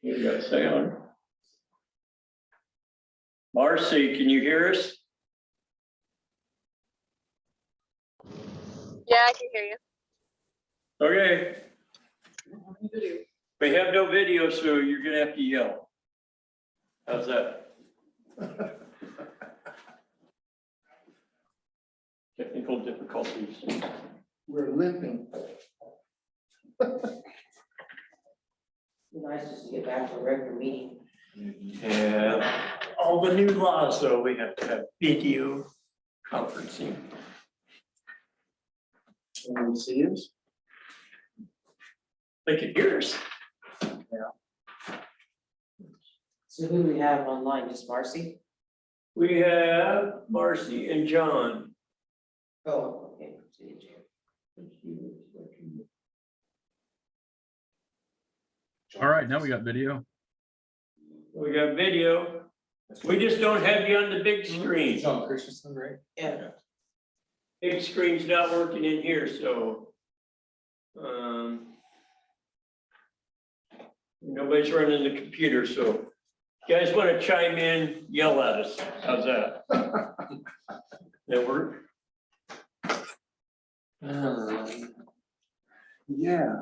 You got sound. Marcy, can you hear us? Yeah, I can hear you. Okay. We have no video, so you're gonna have to yell. How's that? Technical difficulties. We're limping. Nice just to get back to a regular meeting. Yeah, all the new laws, though, we have to have video conferencing. Can you see us? They can hear us. So who do we have online? Just Marcy? We have Marcy and John. Oh, okay. City Jail. All right, now we got video. We got video. We just don't have you on the big screen. John Christensen, right? Yeah. Big screen's not working in here, so. Nobody's running the computer, so you guys want to chime in, yell at us. How's that? That work? Yeah.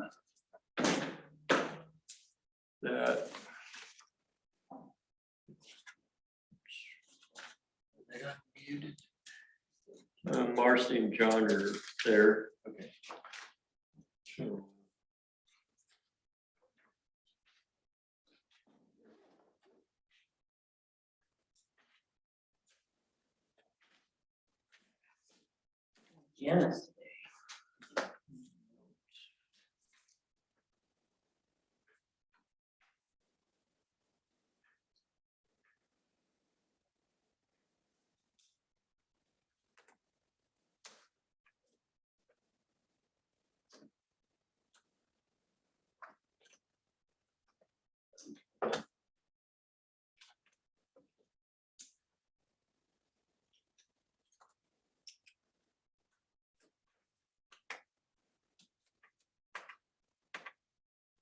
That. They got muted. Marcy and John are there. Okay. So. Yes.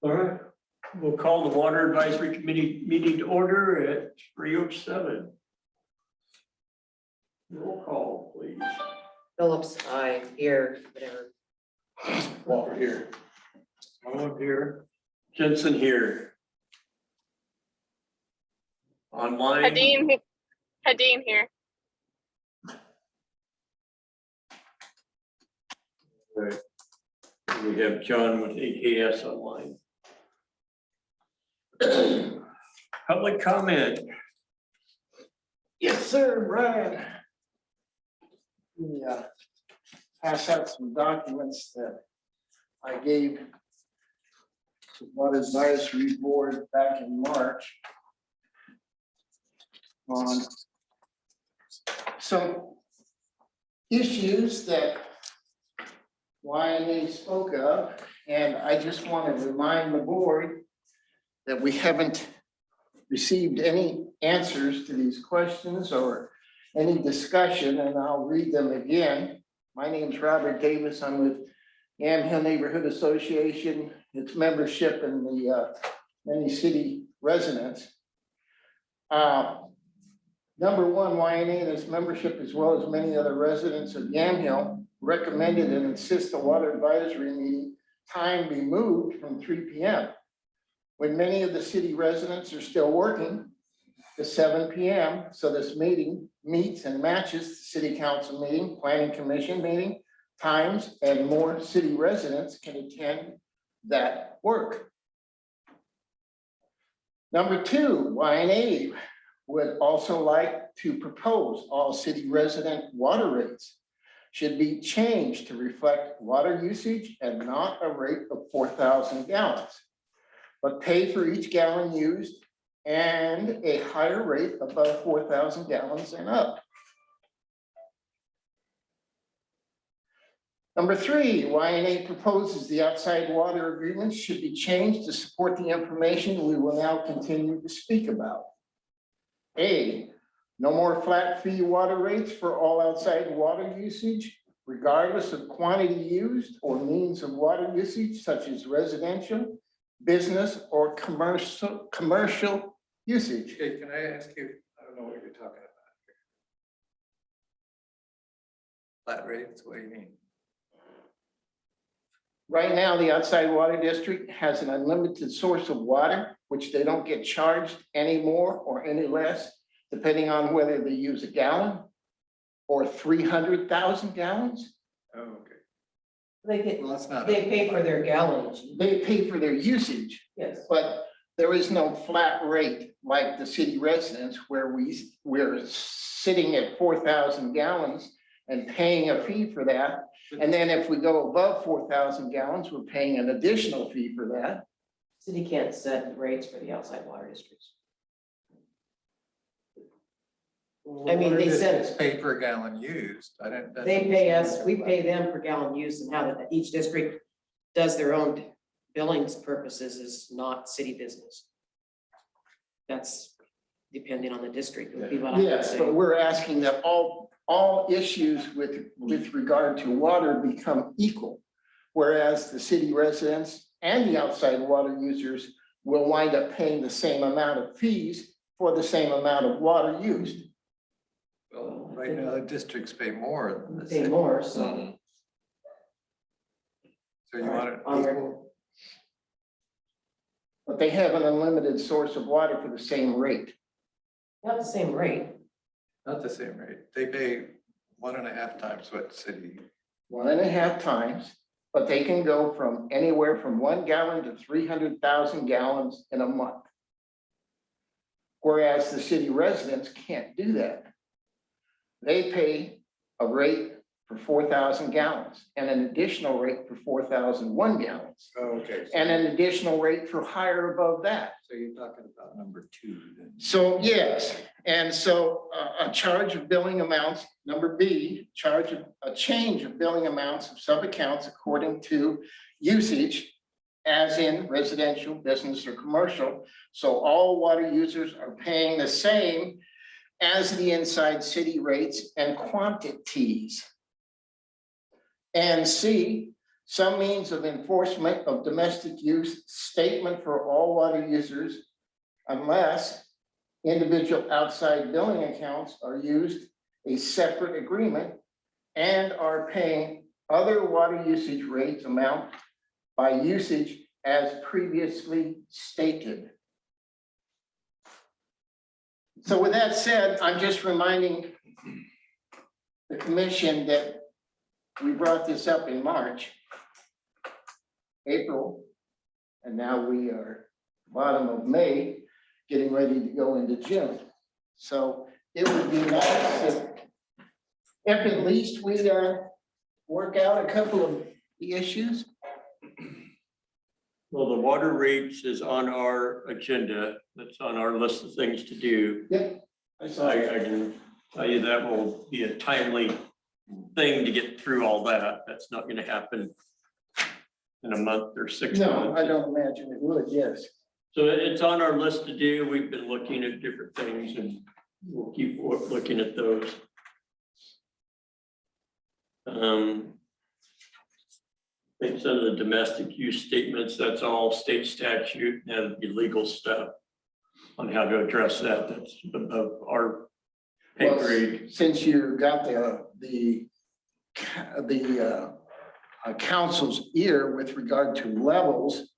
All right, we'll call the Water Advisory Committee meeting to order at 3:07. Roll call, please. Phillips, I here, whatever. Walker here. All here. Jensen here. Online. Hadeen here. Right. We have John with AKS online. Public comment. Yes, sir, Brian. Yeah. Pass out some documents that I gave to Water Advisory Board back in March on some issues that YNA spoke of, and I just want to remind the board that we haven't received any answers to these questions or any discussion, and I'll read them again. My name's Robert Davis. I'm with Yamhill Neighborhood Association, its membership and the many city residents. Number one, YNA and its membership, as well as many other residents of Yamhill, recommended and insist the water advisory meeting time be moved from 3 p.m. when many of the city residents are still working to 7 p.m. So this meeting meets and matches the city council meeting, planning commission meeting times, and more city residents can attend that work. Number two, YNA would also like to propose all city resident water rates should be changed to reflect water usage and not a rate of 4,000 gallons, but pay for each gallon used and a higher rate above 4,000 gallons and up. Number three, YNA proposes the outside water agreements should be changed to support the information we will now continue to speak about. A, no more flat fee water rates for all outside water usage, regardless of quantity used or means of water usage, such as residential, business, or commercial usage. Okay, can I ask you, I don't know what you're talking about here. Flat rates, what do you mean? Right now, the outside water district has an unlimited source of water, which they don't get charged any more or any less, depending on whether they use a gallon or 300,000 gallons. Oh, okay. They get, Well, that's not. they pay for their gallons, They pay for their usage, yes. but there is no flat rate like the city residents where we're sitting at 4,000 gallons and paying a fee for that. And then if we go above 4,000 gallons, we're paying an additional fee for that. City can't set rates for the outside water districts. I mean, they said- It's pay per gallon used. I don't. that's- They pay us, we pay them per gallon use, and how that each district does their own billings purposes is not city business. That's depending on the district, would be what I would Yes, but say. we're asking that all issues with regard to water become equal. Whereas the city residents and the outside water users will wind up paying the same amount of fees for the same amount of water used. Well, right now, the districts pay more than the Pay city. more, so. Mhm. So you want it On their- equal? But they have an unlimited source of water for the same rate. Not the same rate. Not the same rate. They pay 1.5 times what city. 1.5 times, but they can go from anywhere from 1 gallon to 300,000 gallons in a month. Whereas the city residents can't do that. They pay a rate for 4,000 gallons and an additional rate for 4,001 gallons. Okay. And an additional rate for higher above that. So you're talking about number 2 then. So, yes, and so a charge of billing amounts, number B, a change of billing amounts of sub-accounts according to usage, as in residential, business, or commercial. So all water users are paying the same as the inside city rates and quantities. And C, some means of enforcement of domestic use statement for all water users unless individual outside billing accounts are used a separate agreement and are paying other water usage rates amount by usage as previously stated. So with that said, I'm just reminding the commission that we brought this up in March, April, and now we are bottom of May, getting ready to go into June. So it would be nice if at least we work out a couple of the issues. Well, the water rates is on our agenda. That's on our list of things to do. Yep. I saw I it. can tell you that will be a timely thing to get through all that. That's not gonna happen in a month or 6 months. No, I don't imagine it would, yes. So it's on our list to do. We've been looking at different things and we'll keep looking at those. I think some of the domestic use statements, that's all state statute, that'd be legal stuff on how to address that. That's above our pay Well, grade. Since you got the council's ear with regard to levels,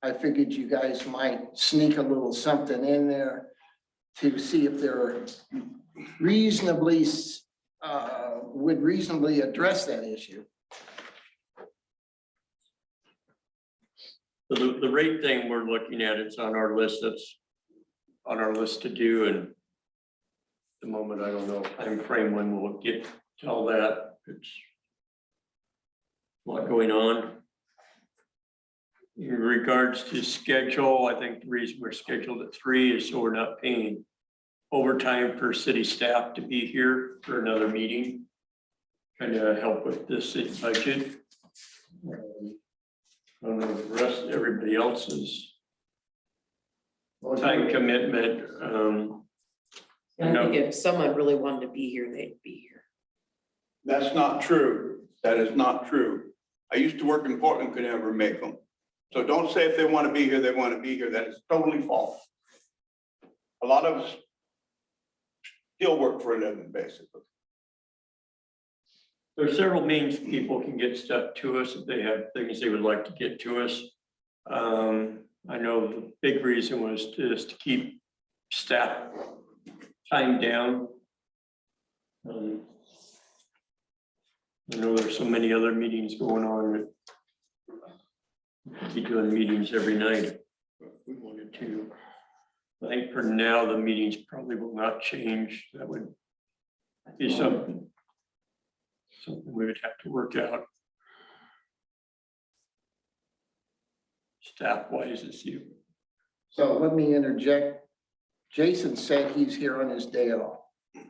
I figured you guys might sneak a little something in there to see if they're reasonably, would reasonably address that issue. So the rate thing we're looking at, it's on our list, that's on our list to do, and at the moment, I don't know time frame when we'll get to all that. It's a lot going on. In regards to schedule, I think the reason we're scheduled at 3 is so we're not paying overtime for city staff to be here for another meeting. Kind of help with the city budget. I don't know if the rest, everybody else's time commitment. I think if someone really wanted to be here, they'd be here. That's not true. That is not true. I used to work in Portland, could never make them. So don't say if they want to be here, they want to be here. That is totally false. A lot of us still work for a living, basically. There's several means people can get stuff to us if they have things they would like to get to us. I know the big reason was just to keep staff time down. I know there's so many other meetings going on that we could be doing meetings every night if we wanted to. I think for now, the meetings probably will not change. That would be something we would have to work out. Staff wise this year. So let me interject. Jason said he's here on his day off.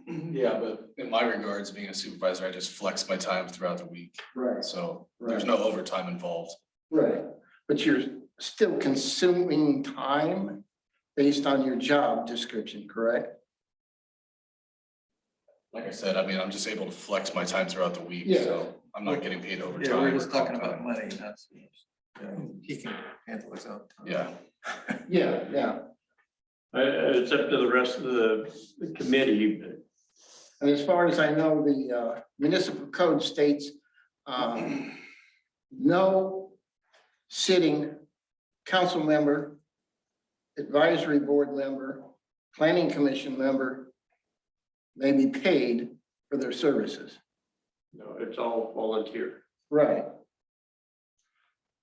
Yeah, but in my regards, being a supervisor, I just flex my time throughout the week, Right. so there's no overtime involved. Right, but you're still consuming time based on your job description, correct? Like I said, I mean, I'm just able to flex my time throughout the week, Yeah. so I'm not getting paid overtime. Yeah, we're just or talking comp about time. money, that's, he can handle his own time. Yeah, Yeah. It's up to the rest of the committee, but And as far as I know, the municipal code states no sitting council member, advisory board member, planning commission member may be paid for their services. no, it's all volunteer. Right.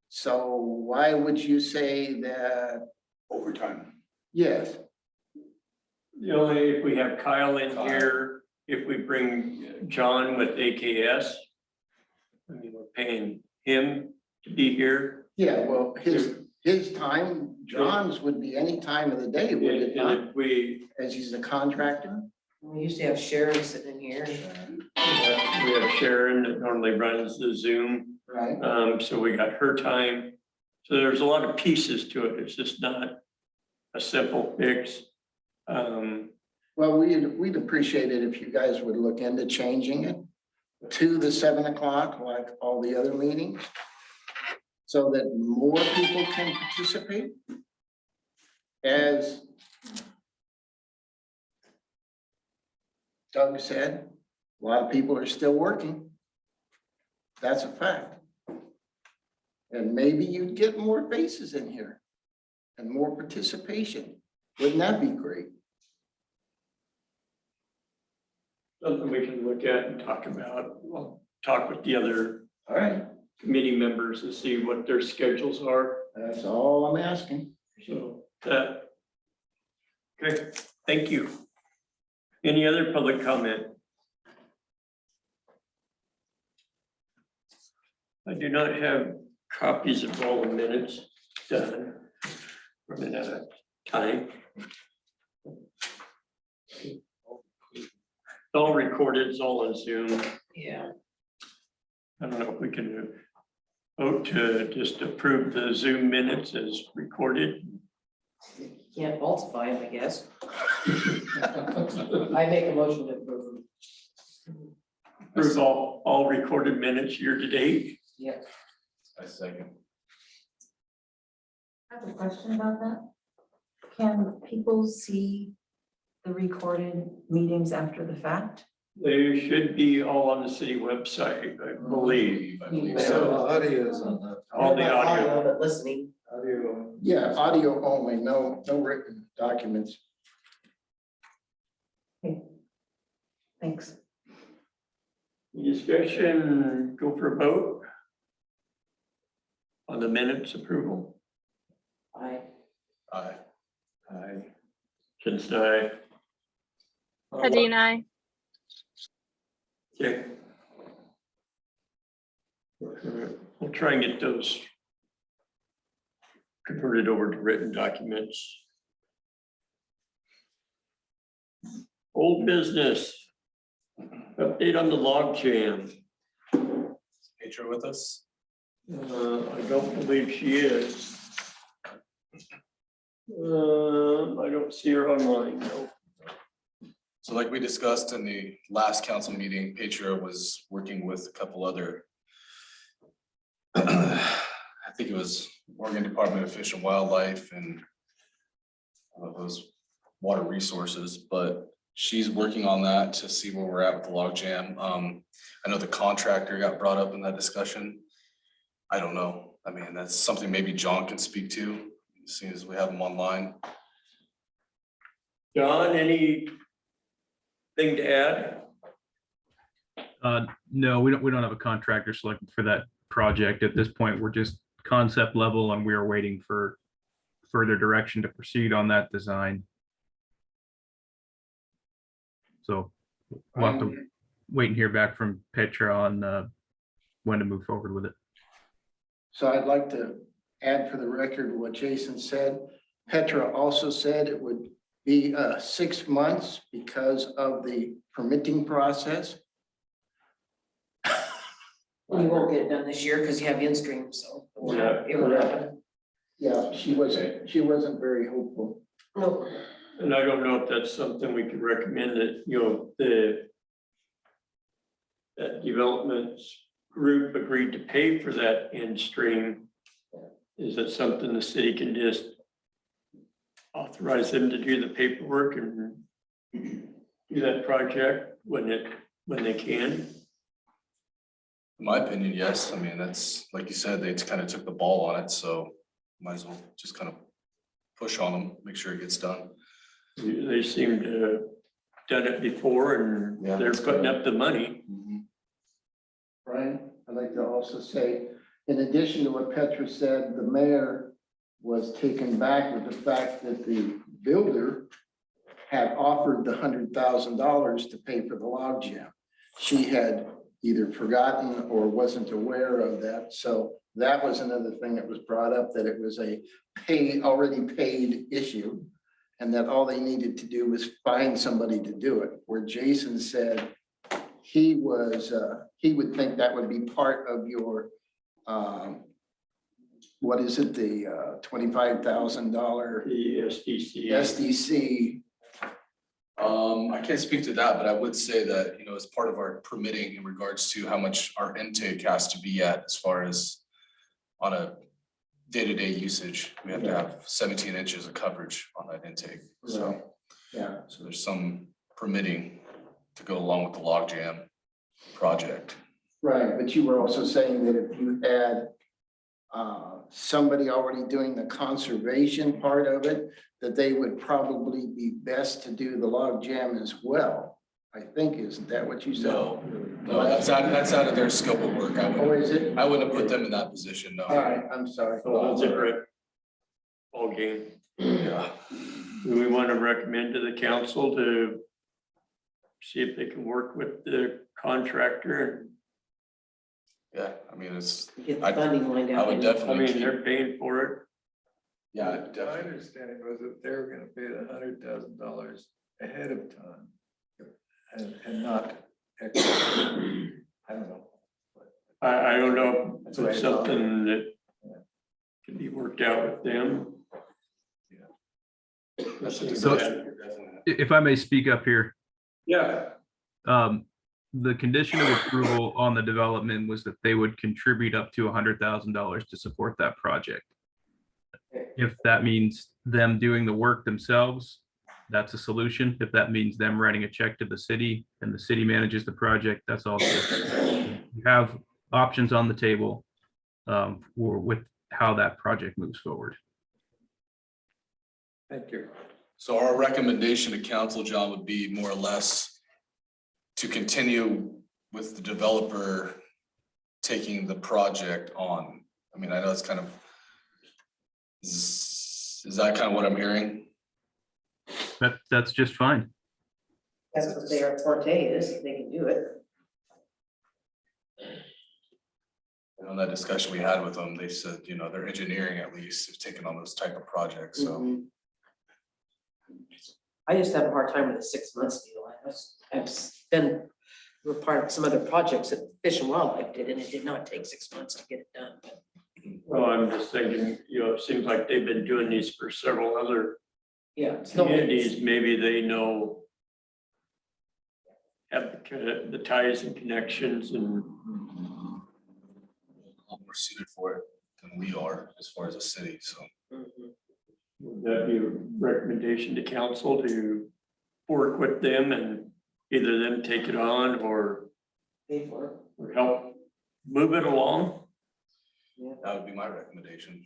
So why would you say that? Overtime. Yes, The only, if we have Kyle in here, if we bring John with AKS, I mean, we're paying him to be here. yeah, well, his time, John's would be any time of the day, would it And not? if we, As he's a contractor? We used to have Sharon sitting in here. we have Sharon that normally runs the Zoom, Right. so we got her time. So there's a lot of pieces to it. It's just not a simple fix. Well, we'd appreciate it if you guys would look into changing it to the 7 o'clock, like all the other meetings, so that more people can participate. As Doug said, a lot of people are still working. That's a fact. And maybe you'd get more faces in here and more participation. Wouldn't that be great? Something we can look at and talk about. I'll talk with the other All right, committee members to see what their schedules are. that's all I'm asking. So that. Okay, thank you. Any other public comment? I do not have copies of all the minutes done. Running out of time. It's all recorded, it's all on Zoom. Yeah. I don't know if we can vote to just approve the Zoom minutes as recorded. Can't falsify them, I guess. I make a motion to approve them. Approve all recorded minutes year to date. Yeah. I second. I have a question about that. Can people see the recorded meetings after the fact? They should be all on the city website, I believe. I believe So so. the audio is on the All the audio. But listening. audio. Yeah, audio only, no written documents. Thanks. Discussion, go for a vote. On the minutes approval. Aye. Aye. Aye. Since I. Hadeen, aye. Okay. We'll try and get those converted over to written documents. Old business. Update on the log jam. Pedro with us? I don't believe she is. I don't see her online, no. So like we discussed in the last council meeting, Pedro was working with a couple other, I think it was Oregon Department of Fish and Wildlife and those water resources, but she's working on that to see where we're at with the log jam. I know the contractor got brought up in that discussion. I don't know. I mean, that's something maybe John can speak to, as soon as we have him online. John, anything to add? No, we don't have a contractor selected for that project. At this point, we're just concept level and we are waiting for further direction to proceed on that design. So we'll have to wait and hear back from Petra on when to move forward with it. So I'd like to add for the record what Jason said. Petra also said it would be 6 months because of the permitting process. You won't get it done this year because you have in-stream, so it will happen. Yeah, she wasn't very hopeful. No. And I don't know if that's something we could recommend that, that developments group agreed to pay for that in stream. Is that something the city can just authorize them to do the paperwork and do that project when they can? In my opinion, yes. I mean, that's, like you said, they kind of took the ball on it, so might as well just kind of push on them, make sure it gets done. They seem to have done it before and Yeah, they're that's putting good. up the money. Brian, I'd like to also say, in addition to what Petra said, the mayor was taken back with the fact that the builder had offered the $100,000 to pay for the log jam. She had either forgotten or wasn't aware of that. So that was another thing that was brought up, that it was a already paid issue. And that all they needed to do was find somebody to do it, where Jason said he would think that would be part of your, what is it, the $25,000 The SDC. SDC. I can't speak to that, but I would say that, as part of our permitting in regards to how much our intake has to be at as far as on a day-to-day usage, we have to have 17 inches of coverage on that intake. So, Yeah, so there's some permitting to go along with the log jam project. right. But you were also saying that if you had somebody already doing the conservation part of it, that they would probably be best to do the log jam as well. I think, isn't that what you said? No, that's out of their scope of work. Or is it? I wouldn't have put them in that position, no. All right, I'm sorry. So it's a different ball game. Yeah. Do we want to recommend to the council to see if they can work with the contractor? Yeah, I mean, it's, Get the funding lined I out. would I definitely mean, keep, they're paying for it. yeah, My definitely. understanding was that they were gonna pay the $100,000 ahead of time. And not extra. I don't know. I don't know if That's what I it's thought. something that can be worked out with them. That's a So- discussion. If I may speak up here, Yeah, the condition of approval on the development was that they would contribute up to $100,000 to support that project. If that means them doing the work themselves, that's a solution. If that means them writing a check to the city and the city manages the project, that's also. You have options on the table with how that project moves forward. Thank you. So our recommendation to council, John, would be more or less to continue with the developer taking the project on. I mean, I know it's kind of, is that kind of what I'm hearing? That's just fine. That's what their forte is, they can do it. And on that discussion we had with them, they said, their engineering at least is taking on those type of projects, so. Mhm. I just have a hard time with the 6 months deal. I've been, we're part of some other projects that Fish and Wildlife did, and it did not take 6 months to get it done. But well, I'm just thinking, it seems like they've been doing these for several other yeah, it's no. communities. Maybe they know, have the ties and connections and A lot more suited for it. than we are as far as a city, so. Mhm. Would that be a recommendation to council to work with them and either them take it on or Pay for it. help move it along? That would be my recommendation.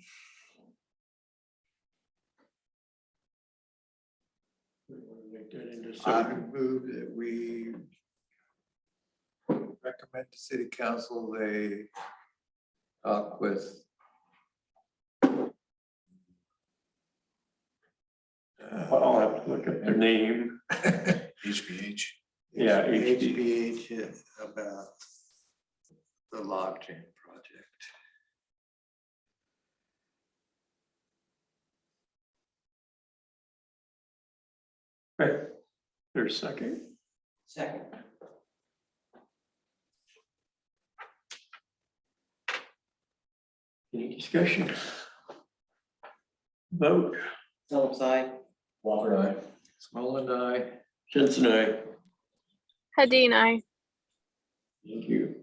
We want to make that into I something. would move that we recommend to city council they talk with I'll have to look up their name. HBH. Yeah, HB. HBH about the logjam project. Right. There's a second. Second. Any discussion? Vote. Phillips, aye. Walker, aye. Small and I. Jensen, aye. Hadine, I. Thank you.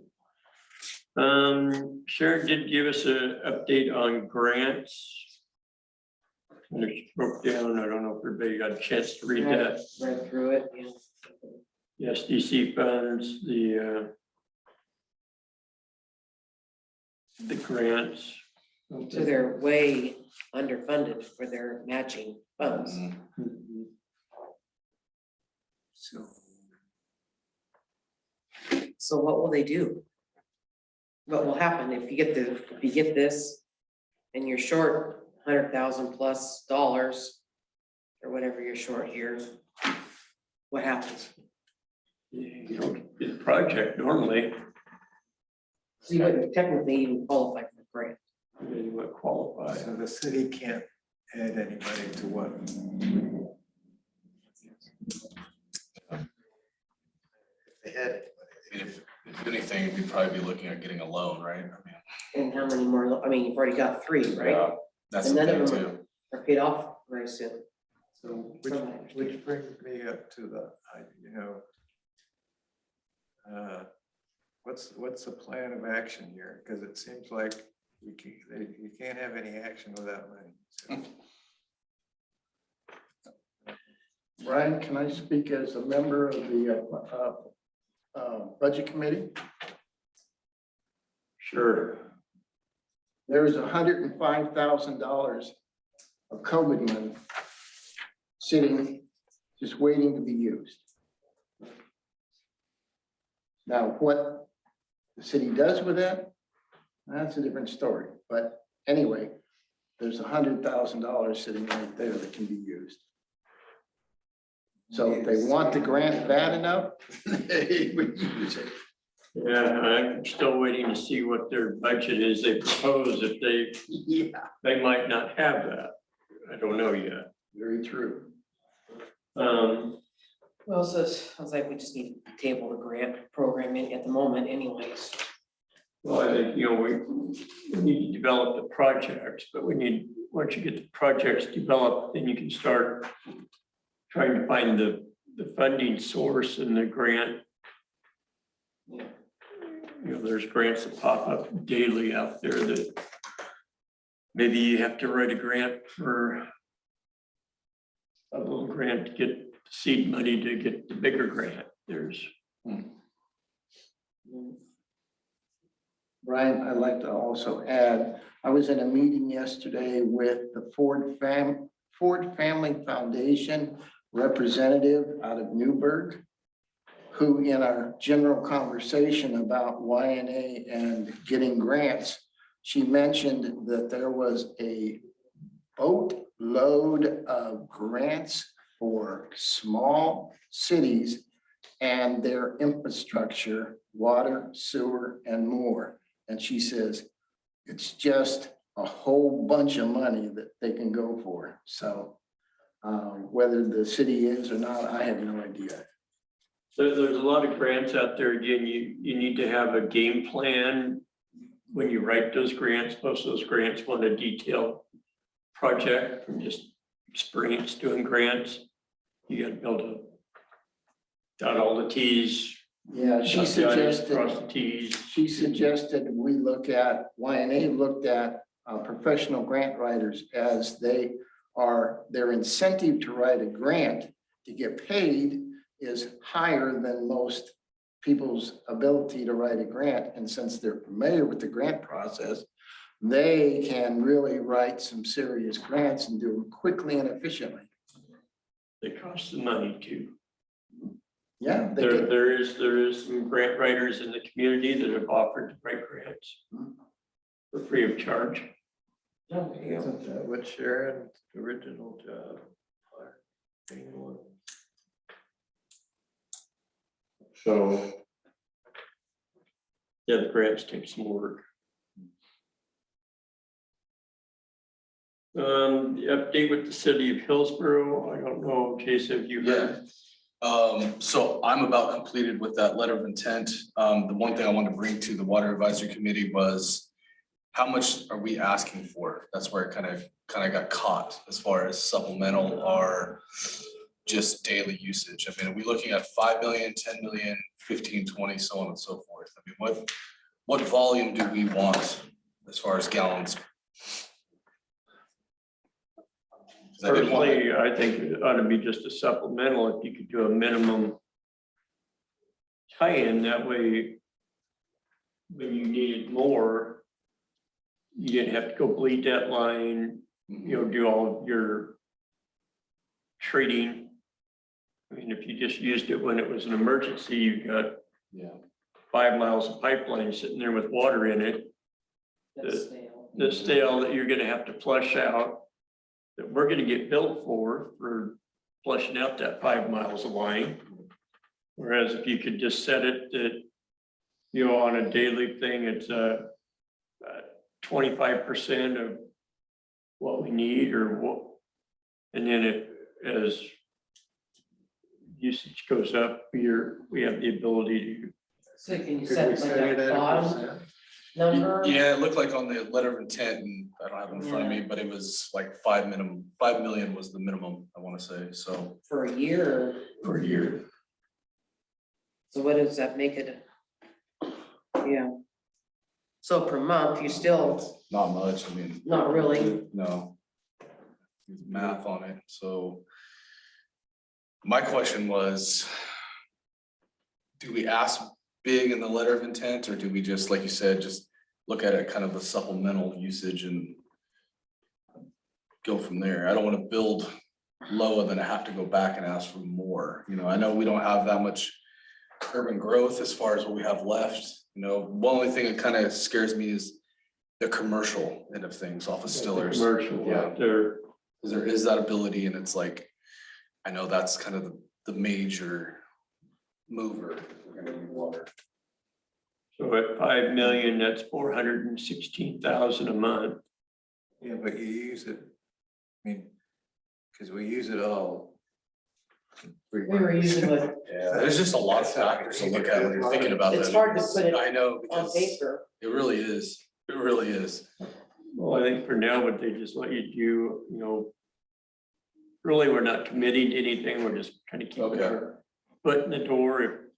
Sharon did give us an update on grants. And it broke down, I don't know if everybody got a chance to read that. Read through it, yeah. The SDC funds, the grants. So they're way underfunded for their matching funds. Mhm. Mhm. So So what will they do? What will happen if you get this and you're short $100,000+ or whatever you're short here? What happens? You don't get a project normally, So you wouldn't technically even qualify for the grant. then you would qualify. so the city can't add any money to what? If they had any money. I mean, if anything, we'd probably be looking at getting a loan, right? I mean, And how many more, I mean, you've already got 3, right? yeah, that's And the none of thing them too. are paid off very soon. So From my understanding. which brings me up to the, what's the plan of action here? Because it seems like you can't have any action without money. So, Brian, can I speak as a member of the Budget Committee? Sure. There is $105,000 of COVID money sitting, just waiting to be used. Now, what the city does with that, that's a different story. But anyway, there's $100,000 sitting right there that can be used. So if they want the grant bad enough, they would use it. Yeah, I'm still waiting to see what their budget is they propose. If Yeah, they might not have that. I don't know yet. very true. Well, so it sounds like we just need to table the grant programming at the moment anyways. Well, I think, we need to develop the projects, but once you get the projects developed, then you can start trying to find the funding source and the grant. Yeah. There's grants that pop up daily out there that maybe you have to write a grant for a little grant to get seed money to get the bigger grant. There's, Brian, I'd like to also add, I was in a meeting yesterday with the Ford Family Foundation representative out of Newburgh, who in our general conversation about YNA and getting grants, she mentioned that there was a boatload of grants for small cities and their infrastructure, water, sewer, and more. And she says, it's just a whole bunch of money that they can go for. So whether the city is or not, I have no idea. so there's a lot of grants out there. Again, you need to have a game plan when you write those grants. Most of those grants want a detailed project from just experience doing grants. You gotta be able to dot all the Ts. Yeah, she dot the Is, suggested. Cross the Ts. She suggested we look at, YNA looked at professional grant writers, as their incentive to write a grant to get paid is higher than most people's ability to write a grant. And since they're familiar with the grant process, they can really write some serious grants and do them quickly and efficiently. They cost some money too. Yeah, they There, do. there is some grant writers in the community that have offered to write grants for free of charge. Isn't that what Sharon's original job? Anyone? So. Yeah, the grants take some work. The update with the city of Hillsborough, I don't know, Case, have you heard? So I'm about completed with that letter of intent. The one thing I wanted to bring to the Water Advisory Committee was how much are we asking for? That's where it kind of got caught as far as supplemental or just daily usage. I mean, are we looking at 5 million, 10 million, 15, 20, so on and so forth? I mean, what volume do we want as far as gallons? 'Cause I didn't want to- Personally, I think it ought to be just a supplemental, if you could do a minimum tie-in, that way when you needed more, you didn't have to go bleed that line, do all of your treating. I mean, if you just used it when it was an emergency, you've got Yeah. 5 miles of pipeline sitting there with water in it, That's stale. the stale that you're gonna have to flush out, that we're gonna get billed for flushing out that 5 miles of line. Whereas if you could just set it that, on a daily thing, it's 25% of what we need or what, and then as usage goes up, we have the ability to. So can you Could set we like set it a at a bottom percent? number? Yeah, it looked like on the letter of intent, and I don't have it in front of me, but it was like 5 million was the minimum, I want to say, so. For a year, Per year. so what does that make it? Yeah. So per month, you still, Not much, I mean. not really, No. There's math on it, so. My question was, do we ask big in the letter of intent, or do we just, like you said, just look at it kind of a supplemental usage and go from there? I don't want to build low and then I have to go back and ask for more. I know we don't have that much urban growth as far as what we have left. One only thing that kind of scares me is the commercial end of things off of Stillers. Commercial, Yeah. out there. Because there is that ability, and it's like, I know that's kind of the major mover if we're gonna need water. So at 5 million, that's 416,000 a month. Yeah, but you use it, I mean, because we use it all. we were using it Yeah, there's just a lot of factors to look at when you're thinking about that. It's hard to put it I know, on because paper. it really is. It really is. Well, I think for now, what they just let you do, really, we're not committing to anything, we're just kind of keeping Okay. our foot in the door.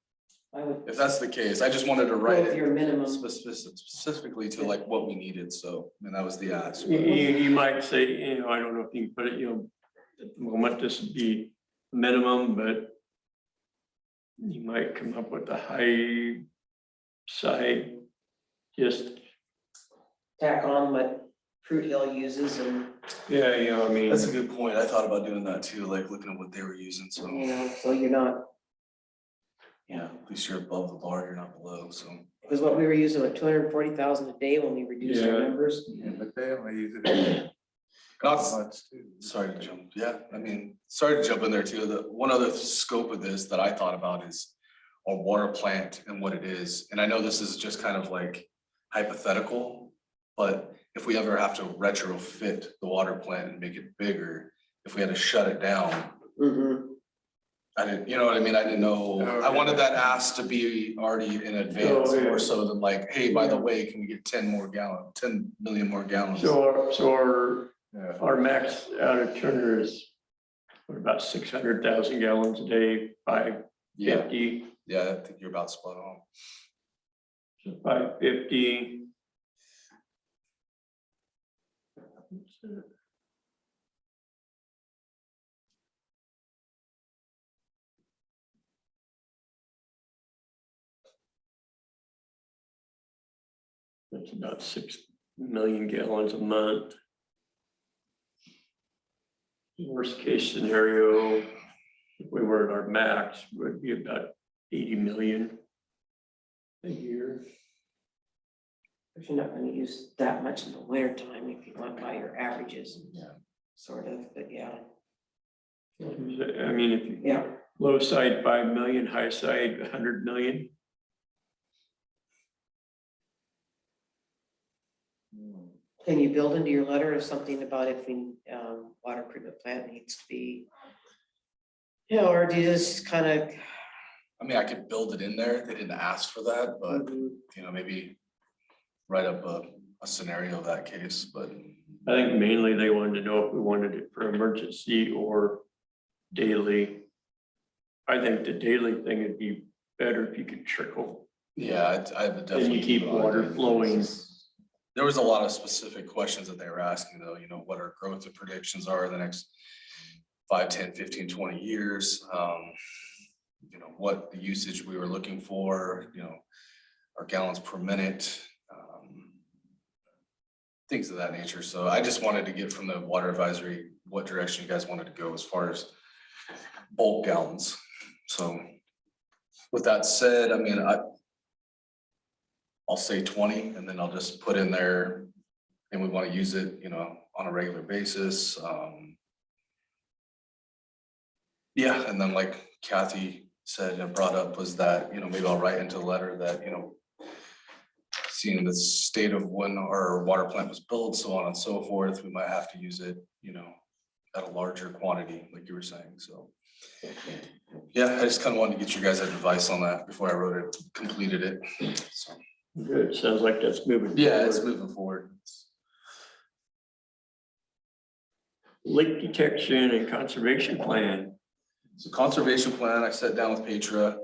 I would If that's the case, I just wanted to go write with it your minimum. specifically to like what we needed, so, and that was the ask. You might say, I don't know if you can put it, at the moment, this would be minimum, but you might come up with a high side, just, Tack on what Fruit Hill uses and, yeah, I mean. That's a good point. I thought about doing that too, like looking at what they were using, so, so you're not, yeah, at least you're above the bar, you're not below, so. because what we were using at 240,000 a day when we reduced our Yeah. numbers. Yeah, but they only use it Not, once too. sorry to jump, yeah, sorry to jump in there too. The one other scope of this that I thought about is our water plant and what it is. And I know this is just kind of like hypothetical, but if we ever have to retrofit the water plant and make it bigger, if we had to shut it down, Mhm. I didn't, you know what I mean? I didn't know, I wanted that ask to be already in advance, Oh, yeah. more so than like, hey, by the way, can we get 10 million more gallons? So Yeah. our max out of Turner is about 600,000 gallons a day, 550. Yeah, I think you're about spot on. So 550. That's about 6 million gallons a month. Worst case scenario, if we were at our max, would be about 80 million a year. But you're not gonna use that much in the winter time if you went by your averages. Yeah. Sort of, but yeah, I mean, if you yeah. low side 5 million, high side 100 million. Can you build into your letter or something about if we, water treatment plant needs to be, you know, or do you just kind of, I mean, I could build it in there. They didn't ask for that, but you know, maybe write up a scenario of that case, but I think mainly they wanted to know if we wanted it for emergency or daily. I think the daily thing would be better if you could trickle. yeah, I would And definitely. you keep it on water there. flowing. There was a lot of specific questions that they were asking though, you know, what our growth and predictions are the next 5, 10, 15, 20 years. You know, what the usage we were looking for, you know, our gallons per minute. Things of that nature. So I just wanted to get from the water advisory, what direction you guys wanted to go as far as bulk gallons. So with that said, I mean, I'll say 20 and then I'll just put in there and we want to use it, you know, on a regular basis. Yeah, and then like Kathy said and brought up was that, you know, maybe I'll write into the letter that, you know, seeing the state of when our water plant was built, so on and so forth, we might have to use it, you know, at a larger quantity, like you were saying, so. Yeah, I just kind of wanted to get you guys' advice on that before I wrote it, completed it, so. Good, sounds like that's moving. Yeah, it's forward. moving forward. Leak detection and conservation plan. So conservation plan, I sat down with Petra.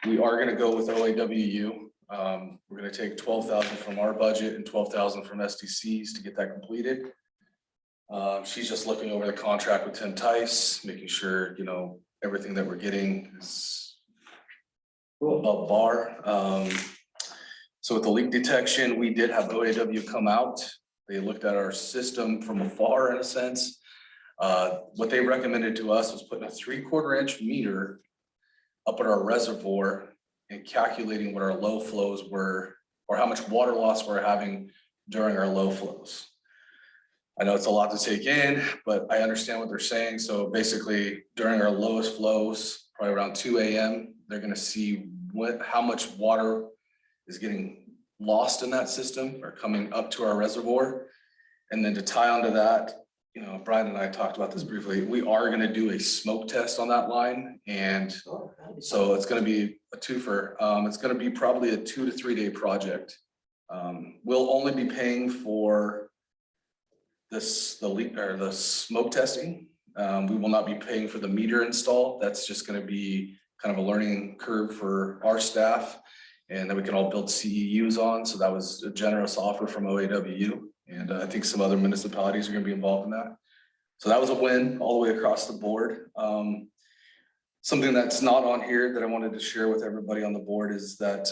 We are gonna go with OAWU. We're gonna take 12,000 from our budget and 12,000 from SDC's to get that completed. She's just looking over the contract with Tim Tice, making sure, you know, everything that we're getting is above bar. So with the leak detection, we did have OAW come out. They looked at our system from afar in a sense. What they recommended to us was putting a 3/4 inch meter up at our reservoir and calculating what our low flows were, or how much water loss we're having during our low flows. I know it's a lot to take in, but I understand what they're saying. So basically during our lowest flows, probably around 2 AM, they're gonna see how much water is getting lost in that system or coming up to our reservoir. And then to tie onto that, you know, Brian and I talked about this briefly, we are gonna do a smoke test on that line. And so it's gonna be a twofer. It's gonna be probably a 2 to 3 day project. We'll only be paying for the leak or the smoke testing. We will not be paying for the meter install. That's just gonna be kind of a learning curve for our staff. And then we can all build CEUs on. So that was a generous offer from OAWU. And I think some other municipalities are gonna be involved in that. So that was a win all the way across the board. Something that's not on here that I wanted to share with everybody on the board is that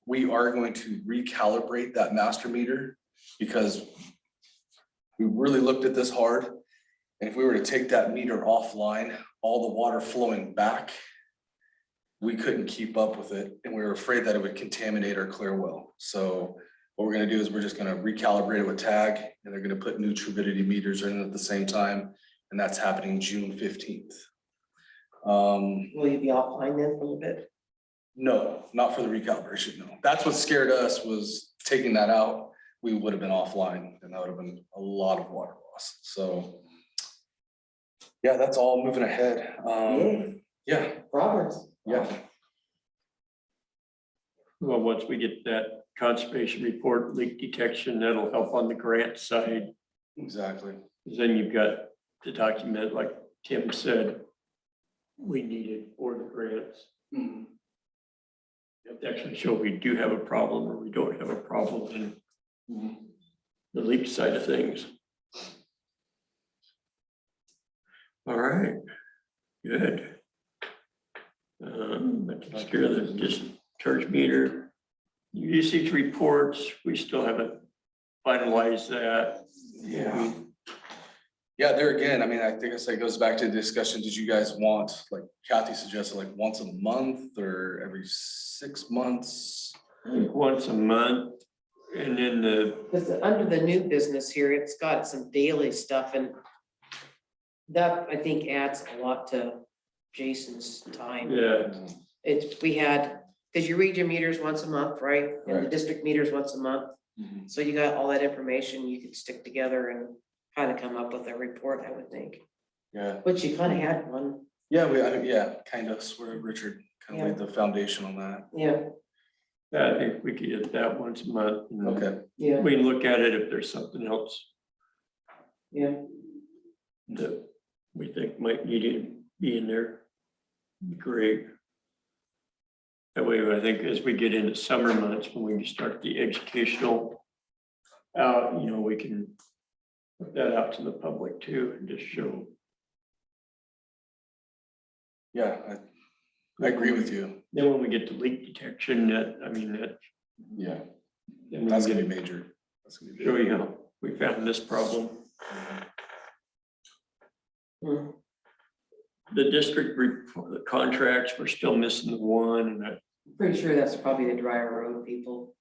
we are going to recalibrate that master meter because we really looked at this hard. And if we were to take that meter offline, all the water flowing back, we couldn't keep up with it. And we were afraid that it would contaminate our clear well. So what we're gonna do is we're just gonna recalibrate it with TAG and they're gonna put new turbidity meters in at the same time. And that's happening June 15th. Will you be offline then for a little bit? No, not for the recalibration, no. That's what scared us was taking that out. We would have been offline and that would have been a lot of water loss. So yeah, that's all moving ahead. Yeah, Progress. yeah. Well, once we get that conservation report, leak detection, that'll help on the grant side. Exactly. 'Cause then you've got the document, like Tim said, we needed for the grants. You have to actually show we do have a problem or we don't have a problem in the leak side of things. All right, good. That takes care of the discharge meter. Usage reports, we still haven't finalized that. Yeah. Yeah, there again, I mean, I think it goes back to the discussion. Did you guys want, like Kathy suggested, like once a month or every 6 months? I think once a month, and then Because under the new business here, it's got some daily stuff and that I think adds a lot to Jason's time. yeah, It's, we had, because you read your meters once a month, right? And the Right. district meters once a month. Mhm. So you got all that information you could stick together and kind of come up with a report, I would think. Yeah, Which you kind of had one, yeah, kind of, sort of, Richard kind of laid the foundation on that. yeah, I think we could get that once a month. and Okay, yeah, We can look at it if there's something else yeah. that we think might need to be in there. Great. That way, I think as we get into summer months, when we start the educational out, we can put that out to the public too and just show. yeah, I agree with you. Then when we get to leak detection, Yeah, then we that's can gonna be major. That's gonna be show big. you how we found this problem. Hmm. The district report, the contracts, we're still missing the one, and I Pretty sure that's probably the dryer road people.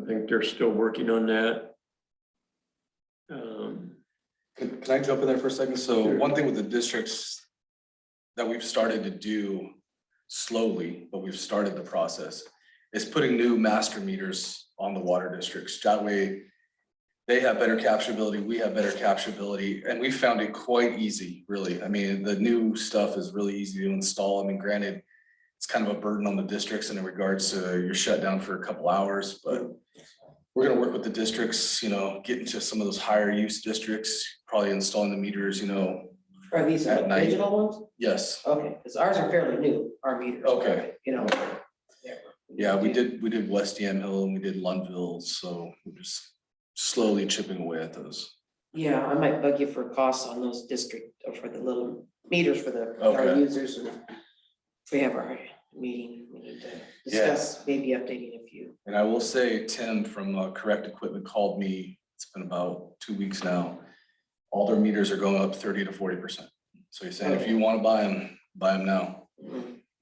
think they're still working on that. Can I jump in there for a second? So Sure. one thing with the districts that we've started to do slowly, but we've started the process, is putting new master meters on the water districts. That way they have better capturability, we have better capturability, and we found it quite easy, really. I mean, the new stuff is really easy to install. I mean, granted, it's kind of a burden on the districts in regards to you're shut down for a couple hours, but we're gonna work with the districts, get into some of those higher use districts, probably installing the meters, Are these At night. digital ones? yes. Okay, because ours are fairly new, our meters. Okay. Yeah. Yeah, we did West Yamhill and we did Lundville, so we're just slowly chipping away at those. Yeah, I might bug you for costs on those district, or for the little meters for our Okay. users. And if we have our meeting, we need to discuss maybe updating a few. And I will say, Tim from Correct Equipment called me, it's been about 2 weeks now. All their meters are going up 30 to 40%. So he's saying, if you want to buy them now.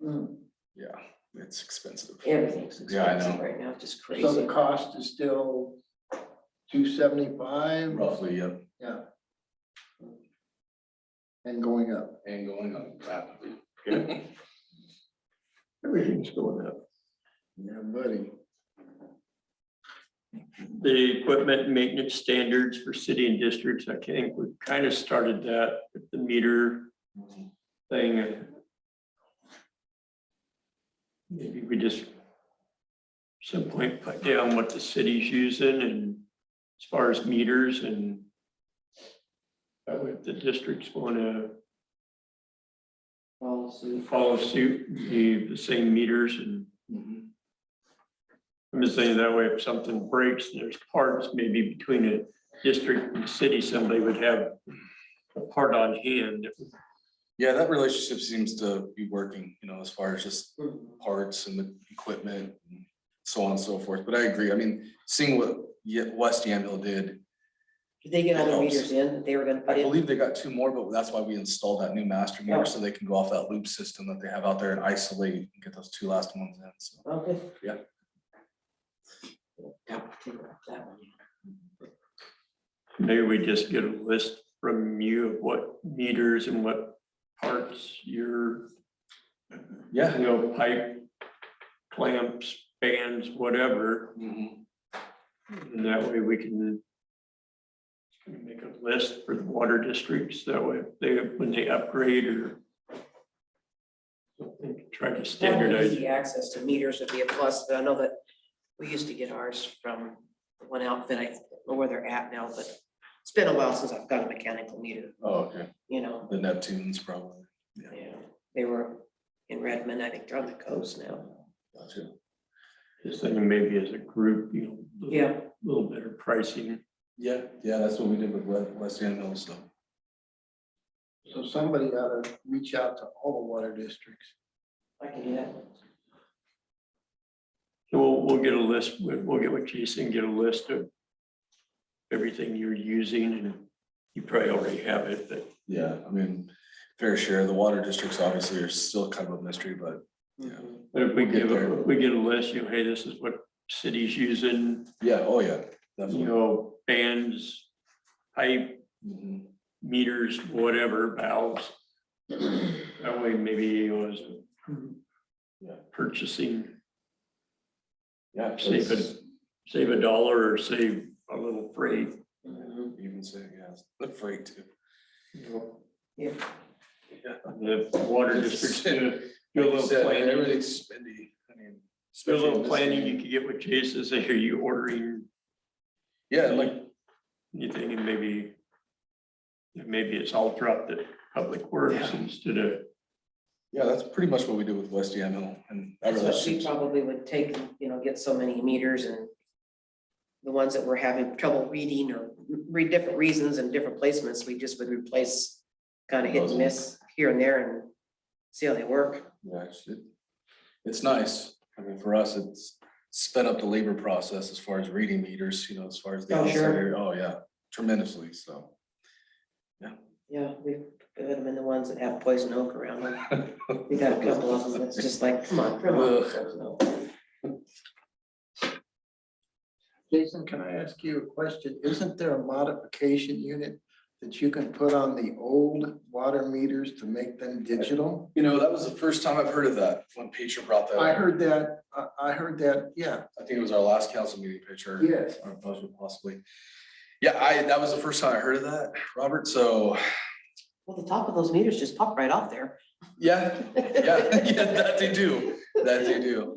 Mm, Yeah, it's expensive. Everything's Yeah, I know. expensive right now, just So the crazy. cost is still $275? Roughly, yep, Yeah. And going up. and going up rapidly. Yeah. Everything's going up. Yeah, buddy. The equipment and maintenance standards for city and districts, I think we kind of started that with the meter thing. Maybe we just some point put down what the city's using and as far as meters, and that way if the districts want to follow suit, the same meters. And I'm just saying that way if something breaks and there's parts maybe between a district and the city, somebody would have a part on hand. Yeah, that relationship seems to be working, as far as just Mhm. parts and the equipment and so on and so forth. But I agree. I mean, seeing what West Yamhill did, Did they get all the It helps. meters in that they were gonna I put in? believe they got 2 more, but that's why we installed that new master Yeah. meter, so they can go off that loop system that they have out there and isolate and get those 2 last ones in. So, Okay. Yeah. Yeah, take that one. Maybe we just get a list from you of what meters and what parts you're, yeah. pipe, clamps, bands, whatever. Mhm. And that way we can make a list for the water districts. That way when they upgrade or something, try to Having standardize. easy access to meters would be a plus, but I know that we used to get ours from one outfit. I don't know where they're at now, but it's been a while since I've got a mechanical meter, Oh, okay. The Neptunes probably. Yeah, they were in Redmond. I think they're on the coast now. Gotcha. Just thinking maybe as a group, Yeah, a little better pricing. Yeah, that's what we did with West Yamhill, so. So somebody ought to reach out to all the water districts. I can do that. So we'll get a list, we'll get with Jason, get a list of everything you're using, and you probably already have it, but Yeah, I mean, fair share. The water districts obviously are still kind of a mystery, but yeah. but if we We'll get give, there. if we get a list, you know, hey, this is what city's using, Yeah, oh yeah, you definitely. know, bands, pipe, Mhm. meters, whatever, valves. That way maybe, you know, as Yeah. purchasing, Yeah. save it's- save $1 or save a little freight, Even say, yeah, the freight too. you know. Yeah. The water districts do a Like you little said, man, planning, everything's spendy. I mean. do a especially little in this planning, day. you could get with Jason, say, are you ordering Yeah, like, anything, and maybe it's all dropped at Public Works Yeah. instead of, yeah, that's pretty much what we do with West Yamhill and. our That's what we relationships. probably would take, you know, get so many meters and the ones that we're having trouble reading or read different reasons and different placements, we just would replace kind of hit and miss here and there and see how they work. Yeah, it's nice. I mean, for us, it's sped up the labor process as far as reading meters, you know, as far as the Oh, outside sure. area. Oh, yeah, tremendously, so. Yeah, we put them in the ones that have poison oak around them. We got a couple of them that's just like, come on, come on. Jason, can I ask you a question? Isn't there a modification unit that you can put on the old water meters to make them digital? You know, that was the first time I've heard of that, when Peter brought that I up. heard that, I heard that, yeah, I think it was our last council meeting picture. yes. Or possibly. Yeah, that was the first time I heard of that, Robert, so, Well, the top of those meters just pop right off there. yeah, yeah, that they do,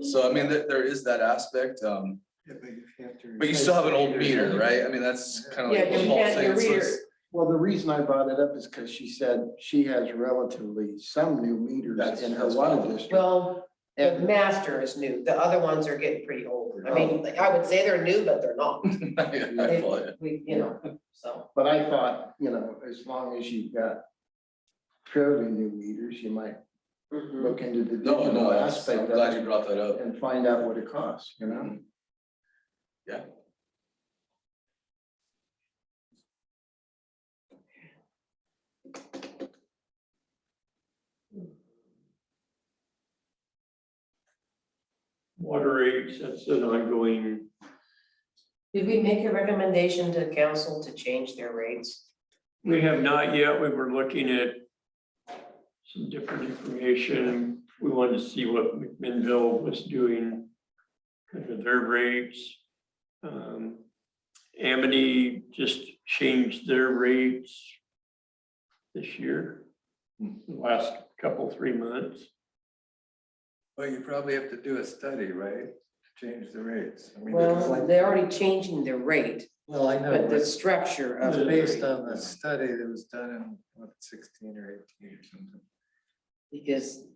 So I mean, there is that aspect, Yeah, but if you have to but you replace still have an the old meter, meter, right? I mean, that's kind of Yeah, like. what you Paul's can't, your saying, so reader, it's- Well, the reason I brought it up is because she said she has relatively some new meters in her That's water fine. district. well, the And master is new. The other ones are getting pretty old. I mean, like, I would say they're new, but they're not. I follow you. We, you know, so. But I thought, you know, as long as you've got fairly new meters, you might Mhm. look into the No, digital I'm aspect of glad you it brought that up. and find out what it costs, you know? Yeah. water rates, that's an ongoing, Did we make a recommendation to council to change their rates? we have not yet, we were looking at some different information, we wanted to see what McMinnville was doing, kind of their rates. Amity just changed their rates this year, the last couple, 3 months. Well, you probably have to do a study, right? To change the rates. I mean, it's Well, like- they're already changing the rate, Well, I know, but the but structure of it's the based rate, on the study that was done in, what, 16 or 18 or something. because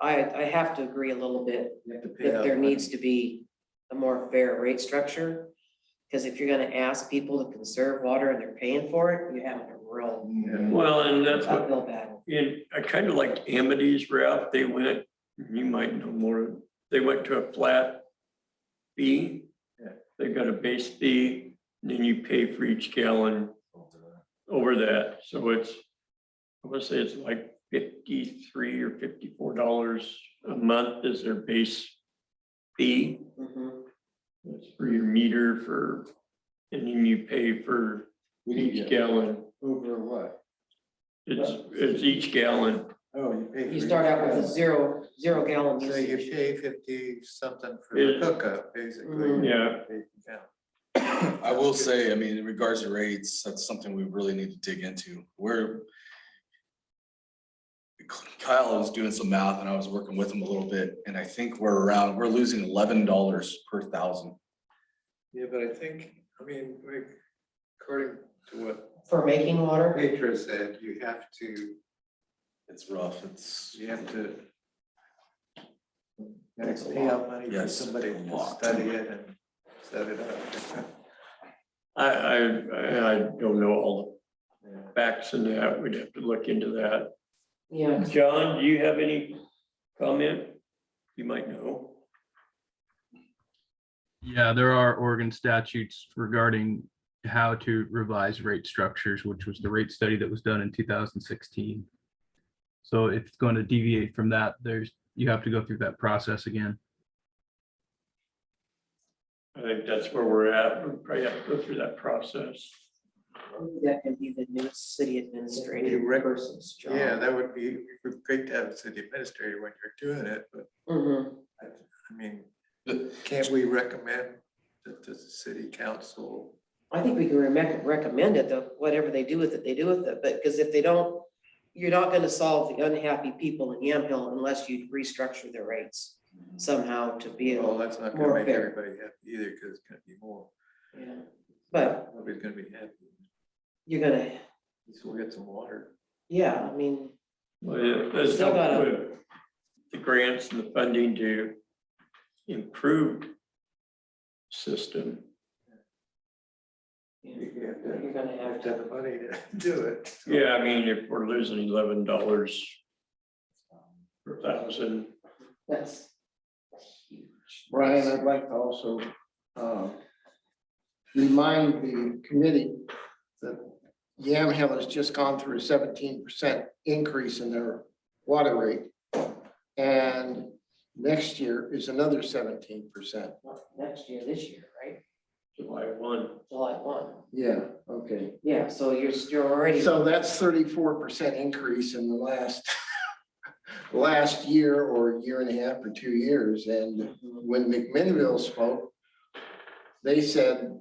I have to agree a little bit You have to pay that out there money. needs to be a more fair rate structure. Because if you're gonna ask people to conserve water and they're paying for it, you're having a real Yeah. Well, and that's what, uphill battle. and I kind of liked Amity's route, they went, you might know more, they went to a flat fee. Yeah. They got a base fee, and then you pay for each gallon over that, so it's, I would say it's like $53 or $54 a month is their base fee. Mhm. It's for your meter for, and then you pay for each gallon, Over what? it's each gallon. Oh, you pay. You for start each out with a gallon. zero gallon So you usage. pay 50 something for It- the hookup, basically. Mhm. Yeah. Pay per gallon. I will say, I mean, in regards to rates, that's something we really need to dig into. Kyle was doing some math and I was working with him a little bit, and I think we're losing $11 per thousand. Yeah, but I think, I mean, like, according to what For making water, Petra said, you have to, It's rough, that's pay out money for Yes, somebody a to lot. study it and set it up. I don't know all Yeah. cutbacks in that, we'd have to look into that. Yeah, John, do you have any comment? You might know. Yeah, there are Oregon statutes regarding how to revise rate structures, which was the rate study that was done in 2016. So if it's going to deviate from that, you have to go through that process again. I think that's where we're at. We probably have to go through that process. that can be the new city administrative person's job. Yeah, that would be great to have a city administrator when you're doing it, but Mhm. I mean, can't we recommend that the city council? I think we can recommend it, though, whatever they do with it, they do with it, but because if they don't, you're not gonna solve the unhappy people in Yamhill unless you restructure their rates somehow to be Well, able, that's not more gonna make fair. everybody happy either, because it's gonna be more, yeah. But nobody's gonna be happy. you're gonna, So we'll get some water. yeah, I mean, Well, yeah, there's Still help gotta- with the grants and the funding to improve system. You have to you're gonna have to, have the money to do it. So- Yeah, I mean, if we're losing $11 per thousand, that's huge. Brian, I'd like to also remind the committee that Yamhill has just gone through a 17% increase in their water rate. And next year is another 17%. Not next year, this year, right? July 1. July 1. Yeah, okay. Yeah, so you're already. So that's 34% increase in the last year or year and a half or 2 years. And when McMinnville spoke, they said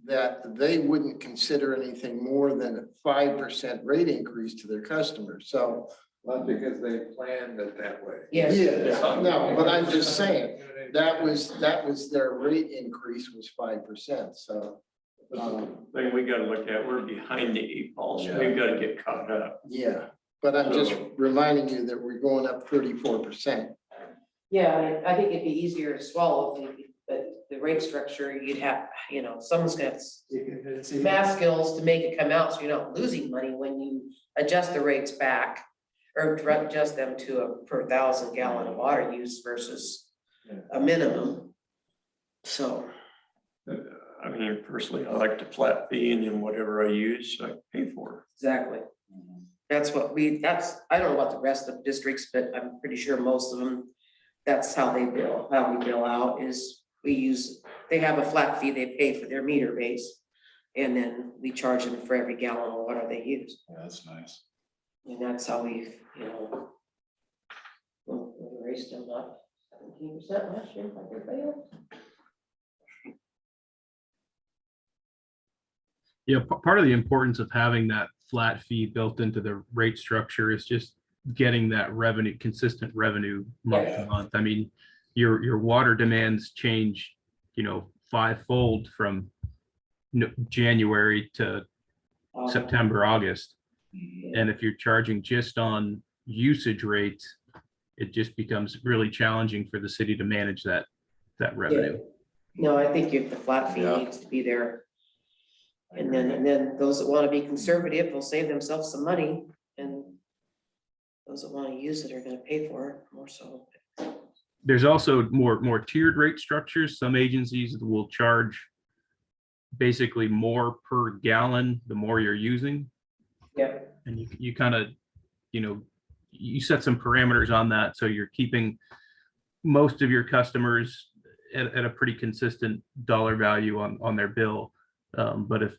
that they wouldn't consider anything more than a 5% rate increase to their customers. So, Not because they planned it that way. Yes. yeah, no, but I'm just saying, that was their rate increase was 5%. So, Thing we gotta look at, we're behind the 8 ball, so we've gotta get caught up. yeah, but I'm just reminding you that we're going up 34%. Yeah, I think it'd be easier to swallow, but the rate structure, you'd have, someone's gonna have math skills to make it come out, so you're not losing money when you adjust the rates back. Or adjust them to a per 1,000 gallon of water use versus a minimum. So, I mean, personally, I like the flat fee and then whatever I use, I pay for. exactly. That's what I don't know about the rest of the districts, but I'm pretty sure most of them, that's how they bill, how we bill out is they have a flat fee they pay for their meter base. And then we charge them for every gallon of water they use. Yeah, that's nice. And that's how we've, well, we raised them up 17% last year, like everybody else. Yeah, part of the importance of having that flat fee built into the rate structure is just getting that revenue, consistent revenue month to month. I mean, your water demands change, 5-fold from January to September, August. And if you're charging just on usage rates, it just becomes really challenging for the city to manage that revenue. No, I think the flat fee Yeah. needs to be there. And then those that want to be conservative will save themselves some money, and those that want to use it are going to pay for it more so. There's also more tiered rate structures. Some agencies will charge basically more per gallon the more you're using. Yeah, And you kind of, you set some parameters on that, so you're keeping most of your customers at a pretty consistent dollar value on their bill. But if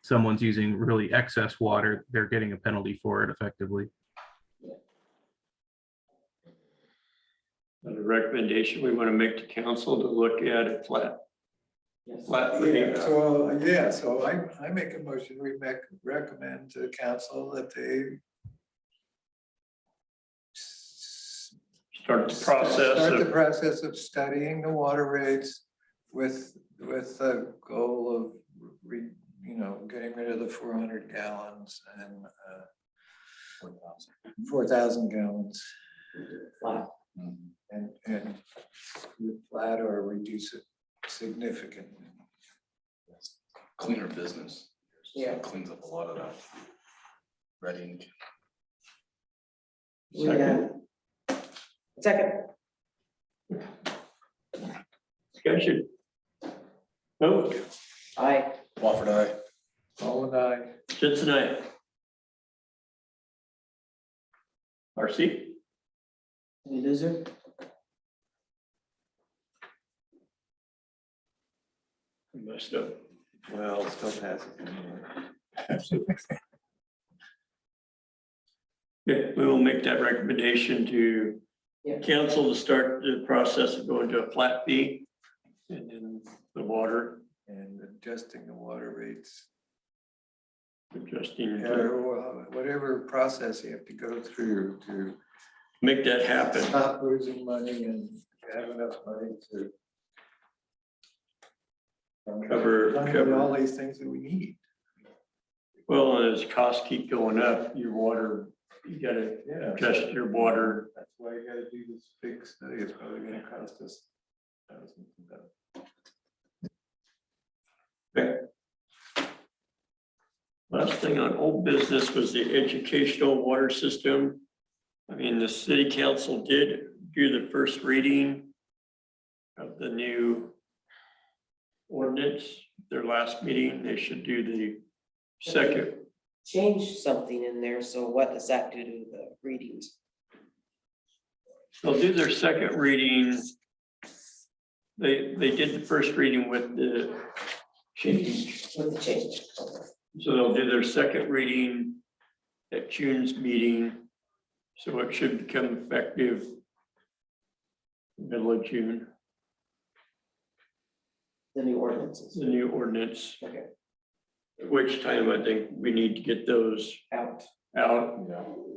someone's using really excess water, they're getting a penalty for it effectively. The recommendation we want to make to council to look at it flat yes. rate. So I make a motion, we recommend to council that they Start the process Start the of, process of studying the water rates with the goal of getting rid of the 400 gallons and 4,000 gallons Flat. and flat or reduce it significantly. Cleaner business. Yeah. Cleans up a lot of that. ready. Second, Discussion. Vote. aye. Wofford, aye. All and I, Jensen, aye. RC? Any loser? Messed up. well, still passes. Okay, we will make that recommendation to Yeah. council to start the process of going to a flat fee. And then the water And adjusting the water rates, adjusting, or whatever process you have to go through to make that happen. stop losing money and have enough money to fund all these things that we need. Well, and as costs keep going up, your water, you gotta Yeah. adjust your water. That's why you gotta do this big study. It's probably gonna cost us thousands of dollars. Last thing on old business was the educational water system. I mean, the city council did do the first reading of the new ordinance, their last meeting. They should do the second. Change something in there, so what does that do to the readings? They'll do their second reading. They did the first reading with the change. With the change? So they'll do their second reading at June's meeting. So it should become effective middle of June, The new ordinances, the new ordinance, okay, at which time I think we need to get those out, out.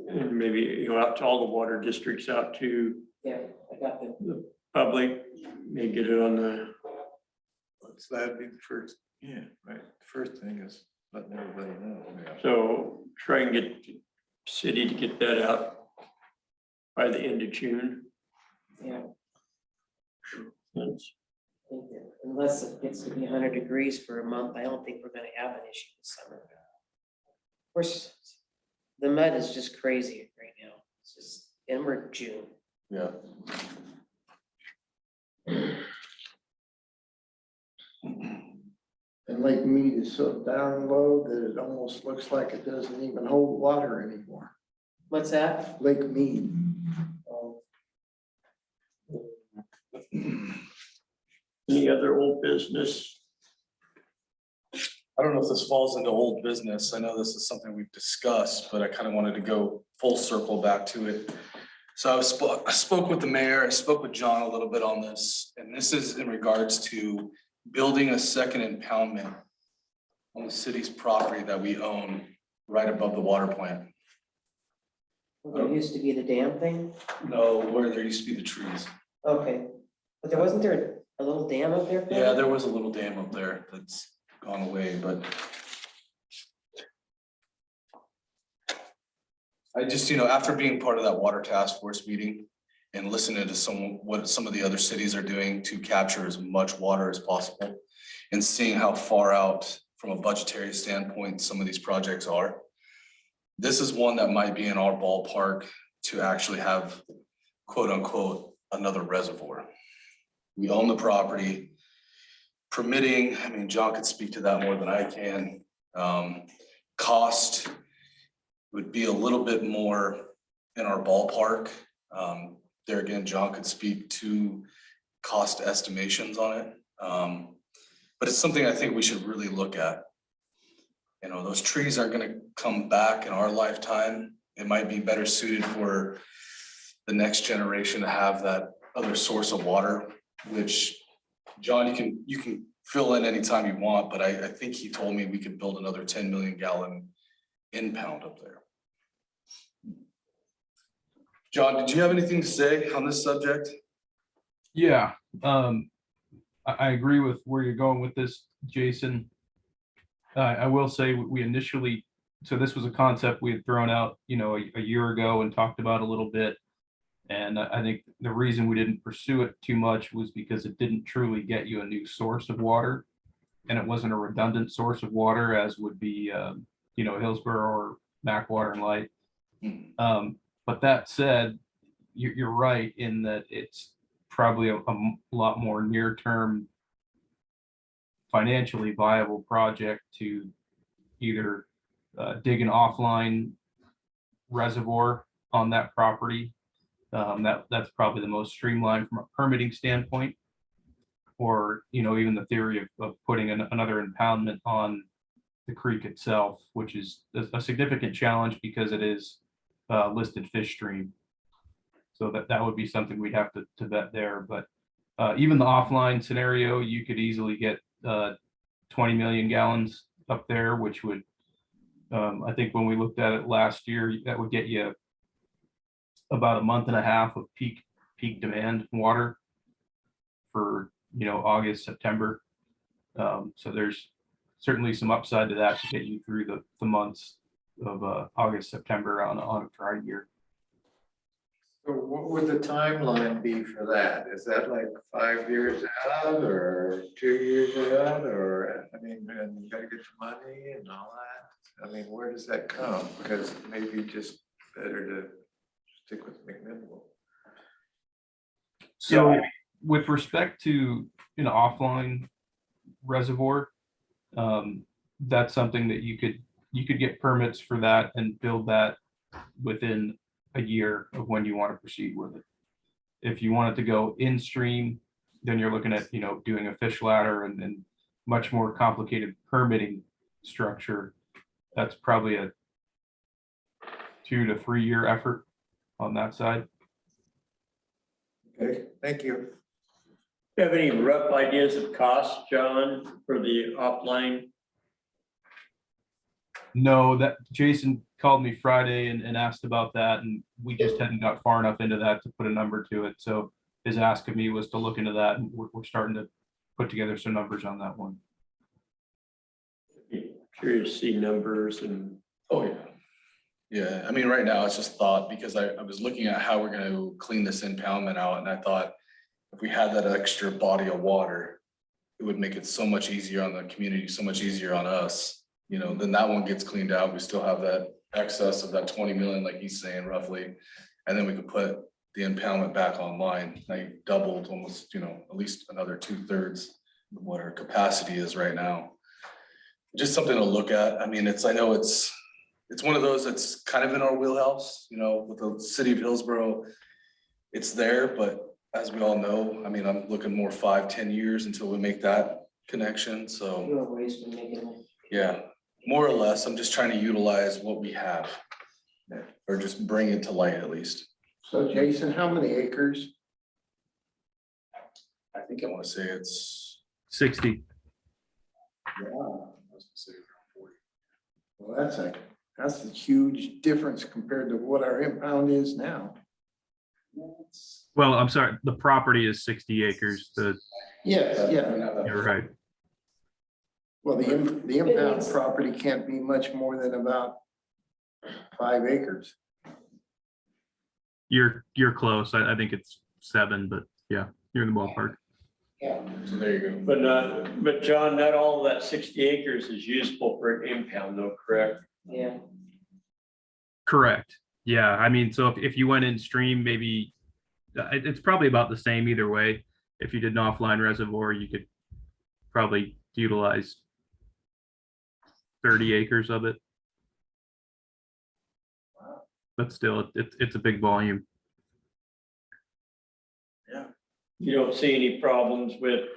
And maybe, you know, out to all the water districts, out to yeah, I got the, the public, may get it on the, So that'd be the first, yeah, right. First thing is letting everybody know. so try and get the city to get that out by the end of June. yeah, That's- I think that unless it gets to be 100 degrees for a month, I don't think we're gonna have an issue this summer. Of course, the mud is just crazy right now, it's just, and we're June. Yeah. And Lake Mead is so down low that it almost looks like it doesn't even hold water anymore. What's that? Lake Mead. Any other old business? I don't know if this falls into old business. I know this is something we've discussed, but I kind of wanted to go full circle back to it. So I spoke with the mayor, I spoke with John a little bit on this, and this is in regards to building a second impoundment on the city's property that we own right above the water plant. There used to be the dam thing, No, where there used to be the trees. okay, but there wasn't there a little dam up there? Yeah, there was a little dam up there that's gone away, but I just, after being part of that water task force meeting and listening to what some of the other cities are doing to capture as much water as possible and seeing how far out from a budgetary standpoint some of these projects are, this is one that might be in our ballpark to actually have quote unquote another reservoir. We own the property. Permitting, I mean, John could speak to that more than I can. Cost would be a little bit more in our ballpark. There again, John could speak to cost estimations on it. But it's something I think we should really look at. Those trees aren't gonna come back in our lifetime. It might be better suited for the next generation to have that other source of water, which John, you can fill in anytime you want, but I think he told me we could build another 10 million gallon impound up there. John, did you have anything to say on this subject? Yeah, I agree with where you're going with this, Jason. I will say we initially, so this was a concept we had thrown out, a year ago and talked about a little bit. And I think the reason we didn't pursue it too much was because it didn't truly get you a new source of water. And it wasn't a redundant source of water as would be, Hillsborough or Mac Water and Light. Hmm. But that said, you're right in that it's probably a lot more near-term financially viable project to either dig an offline reservoir on that property. That's probably the most streamlined from a permitting standpoint. Or, even the theory of putting another impoundment on the creek itself, which is a significant challenge because it is listed fish stream. So that would be something we'd have to vet there. But even the offline scenario, you could easily get 20 million gallons up there, which would, I think when we looked at it last year, that would get you about a month and a half of peak demand water for, August, September. So there's certainly some upside to that to get you through the months of August, September on a dry year. So what would the timeline be for that? Is that like 5 years out or 2 years out, or, I mean, and you gotta get the money and all that? I mean, where does that come? Because maybe just better to stick with McMinnville. So with respect to an offline reservoir, that's something that you could get permits for that and build that within a year of when you want to proceed with it. If you want it to go in stream, then you're looking at, doing a fish ladder and much more complicated permitting structure. That's probably a 2 to 3 year effort on that side. Okay, thank you. Do you have any rough ideas of cost, John, for the offline? No, that Jason called me Friday and asked about that, and we just hadn't got far enough into that to put a number to it. So his ask of me was to look into that, and we're starting to put together some numbers on that one. Curious to see numbers and. Oh, yeah. Yeah, I mean, right now it's just thought because I was looking at how we're gonna clean this impoundment out, and I thought if we had that extra body of water, it would make it so much easier on the community, so much easier on us. Then that one gets cleaned out. We still have that excess of that 20 million, like he's saying roughly. And then we could put the impoundment back online. Now you've doubled almost, at least another 2/3 of what our capacity is right now. Just something to look at. I mean, I know it's one of those that's kind of in our wheelhouse, with the city of Hillsborough. It's there, but as we all know, I mean, I'm looking more 5-10 years until we make that connection. So You have ways to make it. yeah, more or less, I'm just trying to utilize what we have. Or just bring it to light at least. So Jason, how many acres? I think I want to say it's. 60. Yeah, I was gonna say around 40. Well, that's a huge difference compared to what our impound is now. Well, I'm sorry, the property is 60 acres. Yes, yeah. You're right. Well, the impound property can't be much more than about 5 acres. You're close. I think it's 7, but yeah, you're in the ballpark. So there you go. But John, not all of that 60 acres is useful for an impound though, correct? Yeah, Correct. Yeah, I mean, so if you went in stream, maybe it's probably about the same either way. If you did an offline reservoir, you could probably utilize 30 acres of it. But still, it's a big volume. You don't see any problems with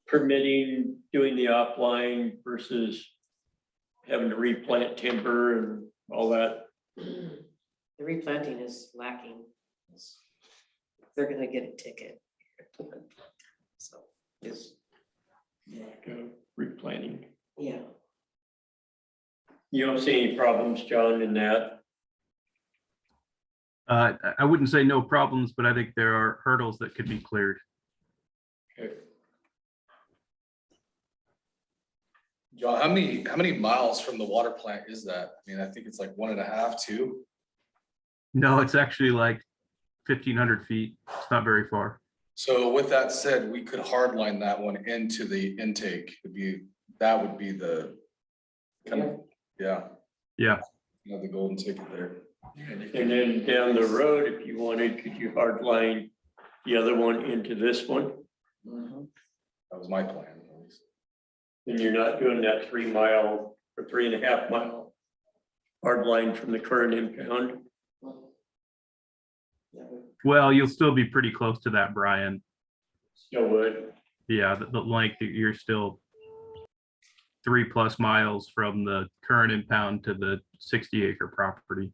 permitting doing the offline versus having to replant timber and all that? the replanting is lacking. They're gonna get a ticket. So, Replanting. yeah, You don't see any problems, John, in that? I wouldn't say no problems, but I think there are hurdles that could be cleared. Okay. John, how many miles from the water plant is that? I mean, I think it's like 1.5, 2. No, it's actually like 1,500 feet. It's not very far. So with that said, we could hardline that one into the intake. That would be the kind of Yeah. Yeah. You have the golden ticket there. And then down the road, if you wanted, could you hard line the other one into this one? That was my plan. At least. And you're not doing that 3 mile or 3.5 mile hard line from the current impound? Well, you'll still be pretty close to that, Brian. Still would. Yeah, the length, you're still 3+ miles from the current impound to the 60-acre property.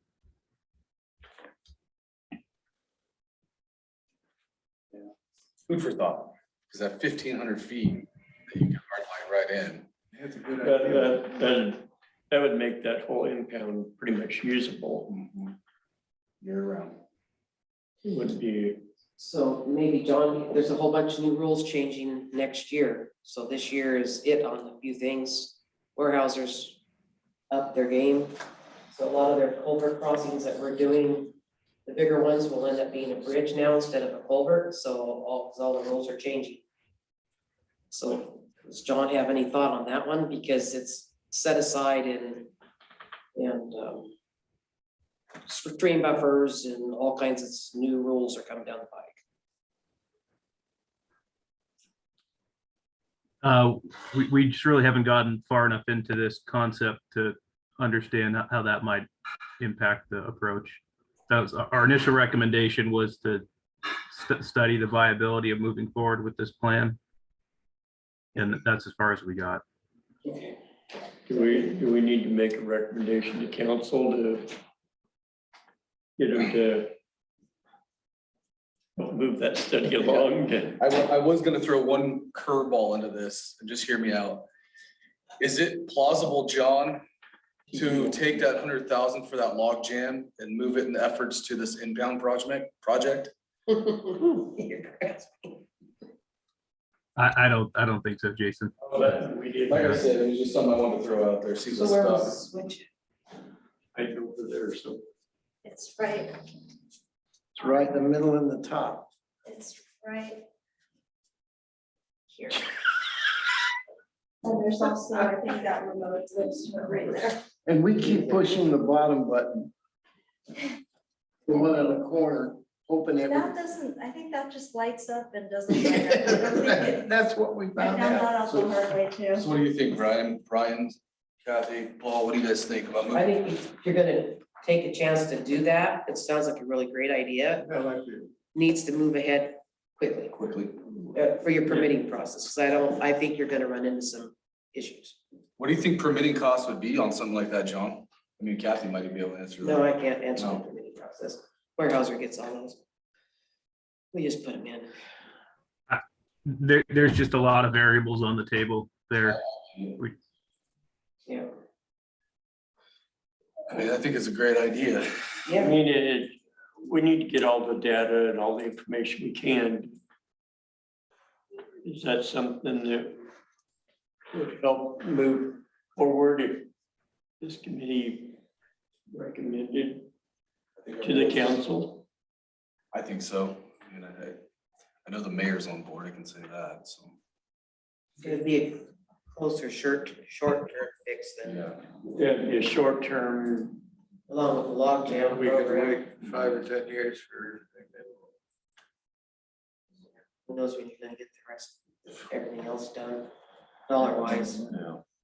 Food for thought, because that 1,500 feet that you can hardline right in. That's a good That, idea. that would make that whole impound pretty much usable. Year round. It wouldn't be, So maybe, John, there's a whole bunch of new rules changing next year. So this year is it on a few things. Warehousers up their game. So a lot of their culvert crossings that we're doing, the bigger ones will end up being a bridge now instead of a culvert. So all the rules are changing. So does John have any thought on that one? Because it's set aside and stream buffers and all kinds of new rules are coming down the pike. We just really haven't gotten far enough into this concept to understand how that might impact the approach. That was our initial recommendation, was to study the viability of moving forward with this plan. And that's as far as we got. Okay. do we need to make a recommendation to council to get them to move that study along? I was gonna throw one curveball into this, and just hear me out. Is it plausible, John, to take that 100,000 for that log jam and move it in the efforts to this inbound project? You're grasping. I don't think so, Jason. We did. Like I said, it was just something I wanted to throw out there, see So what's where stuck. was the switch? Right over there, so. It's right, It's right in the middle and the top. it's right here. And there's also, I think that remote lives right there. And we keep pushing the bottom button. The one in the corner, hoping it That would. doesn't, I think that just lights up and doesn't. light up. I don't think it- That's what we I found found that out. out the hard way too. So what do you think, Brian, Kathy, Paul, what do you guys think about I moving? think if you're gonna take a chance to do that, it sounds like a really great idea. I like it. Needs to move ahead quickly Quickly, for your permitting process, because I think you're gonna run into some issues. what do you think permitting costs would be on something like that, John? I mean, Kathy might be able to answer No, that. I can't answer the No. permitting process. Warehouser gets all those. We just put them in. There's just a lot of variables on the table there. Yeah. I mean, I think it's a great idea. I Yeah. mean, we need to get all the data and all the information we can. Is that something that would help move forward if this committee recommended to the council? I think so. I mean, I know the mayor's on board, I can say that, so. It's gonna be a closer short-term fix than Yeah, it'd be a short term, along with the log jam We could program. wait 5 or 10 years for. Who knows when you're gonna get the rest, everything else done, dollar wise.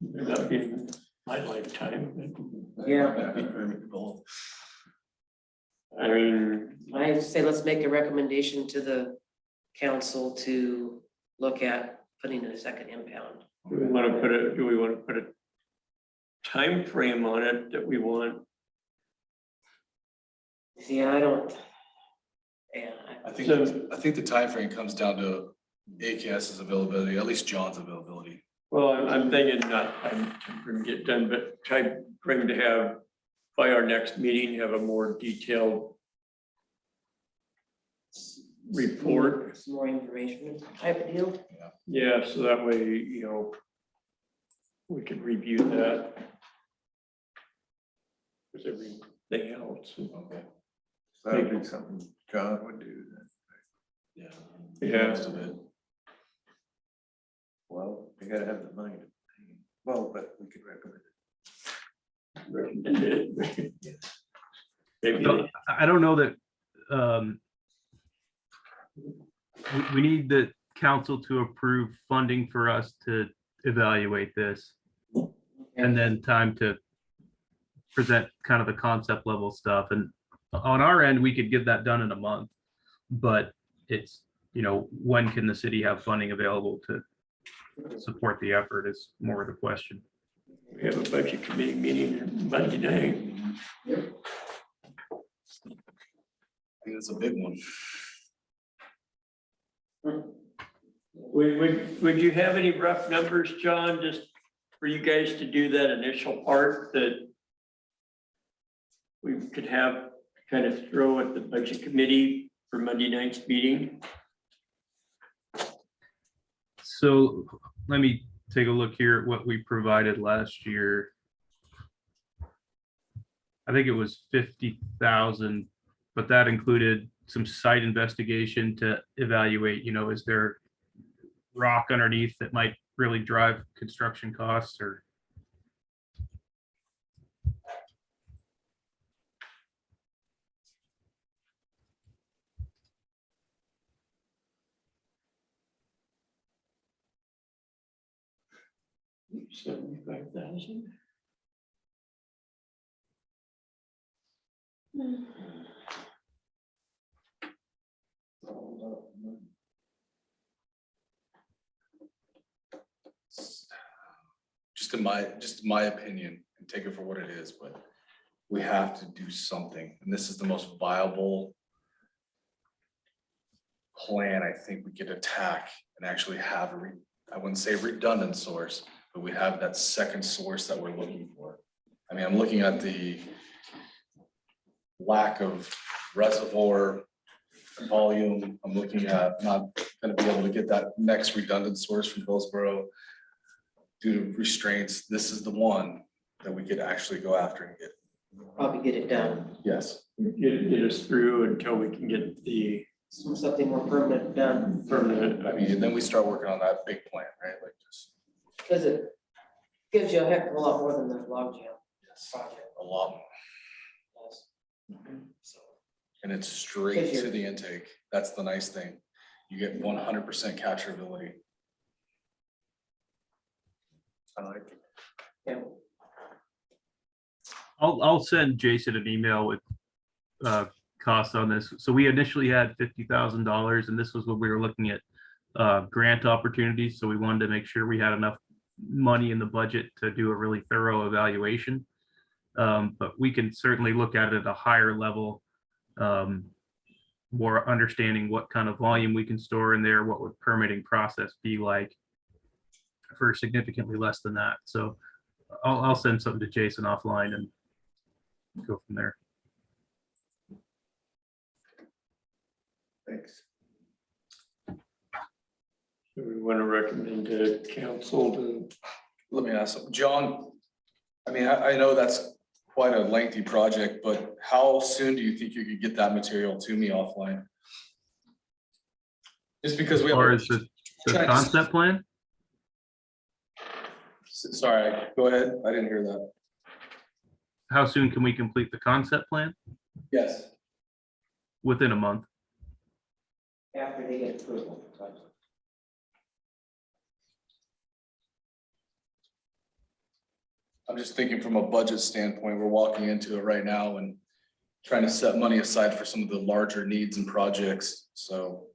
that'd be in my lifetime. Yeah. Both. I mean, I say let's make a recommendation to the council to look at putting in a second impound. do we want to put a time frame on it that we want? Yeah, I don't. Yeah, I think the timeframe comes down to AKS's availability, at least John's availability. Well, I'm thinking not time frame to get done, but time frame to have, by our next meeting, have a more detailed report. some more information type of deal. Yeah, so that way, we could review that. With everything else. Okay. That would be something John would do then. Yeah. Yeah. Most of it. Well, you gotta have the money to pay. Well, but we could recommend it. recommended it. Maybe So I don't know that, we need the council to approve funding for us to evaluate this. And then time to present kind of the concept level stuff. And on our end, we could get that done in a month. But it's, you know, when can the city have funding available to support the effort is more of the question. we have a budget committee meeting Monday night. I think it's a big one. Would you have any rough numbers, John, just for you guys to do that initial part that we could have kind of throw at the budget committee for Monday night's meeting? So let me take a look here at what we provided last year. I think it was 50,000, but that included some site investigation to evaluate, you know, is there rock underneath that might really drive construction costs or. $75,000. Just my opinion, and take it for what it is, but we have to do something, and this is the most viable plan I think we could attack and actually have I wouldn't say redundant source, but we have that second source that we're looking for. I mean, I'm looking at the lack of reservoir volume. I'm looking at not gonna be able to get that next redundant source from Hillsborough due to restraints. This is the one that we could actually go after and get. Probably get it done, Yes. Get us through until we can get the something more permanent done, permanent. I mean, and then we start working on that big plan, right? Like just because it gives you a heck of a lot more than the log jam project a lot more. does. So, And it's straight to the intake. That's the nice thing. You get 100% capturability. I like it. yeah. I'll send Jason an email with costs on this. So we initially had $50,000 and this was what we were looking at grant opportunities. So we wanted to make sure we had enough money in the budget to do a really thorough evaluation. But we can certainly look at it at a higher level, more understanding what kind of volume we can store in there, what would permitting process be like for significantly less than that. So I'll send something to Jason offline and go from there. Thanks. Do we want to recommend to council to, Let me ask something. John, I mean, I know that's quite a lengthy project, but how soon do you think you could get that material to me offline? Just because we have. Or is the concept plan? Sorry, go ahead. I didn't hear that. How soon can we complete the concept plan? Yes. Within a month. After they get approval. I'm just thinking from a budget standpoint, we're walking into it right now and trying to set money aside for some of the larger needs and projects, so.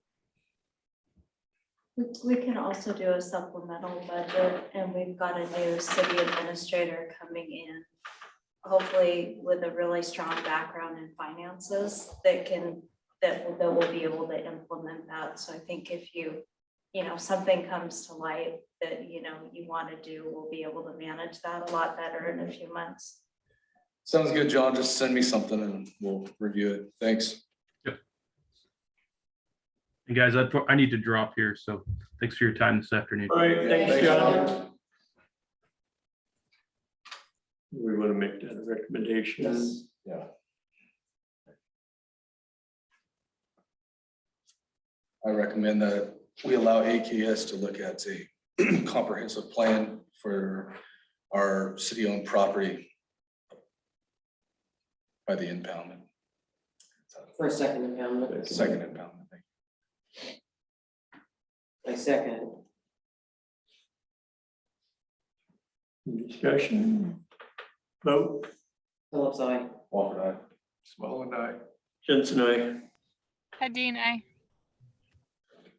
We can also do a supplemental budget, and we've got a new city administrator coming in, hopefully with a really strong background in finances that will be able to implement that. So I think if you know, something comes to light that, you know, you want to do, we'll be able to manage that a lot better in a few months. Sounds good, John. Just send me something and we'll review it. Thanks. And guys, I need to drop here, so thanks for your time this afternoon. all right, thanks, Thanks, John. We want to make that a recommendation. Yes. Yeah. I recommend that we allow AKS to look at a comprehensive plan for our city-owned property by the impoundment. For a second impoundment, Second impoundment, I think. I second. Discussion, vote, Phillips, aye. Walker, aye. Small and I. Jensen, I. Hadeen, I.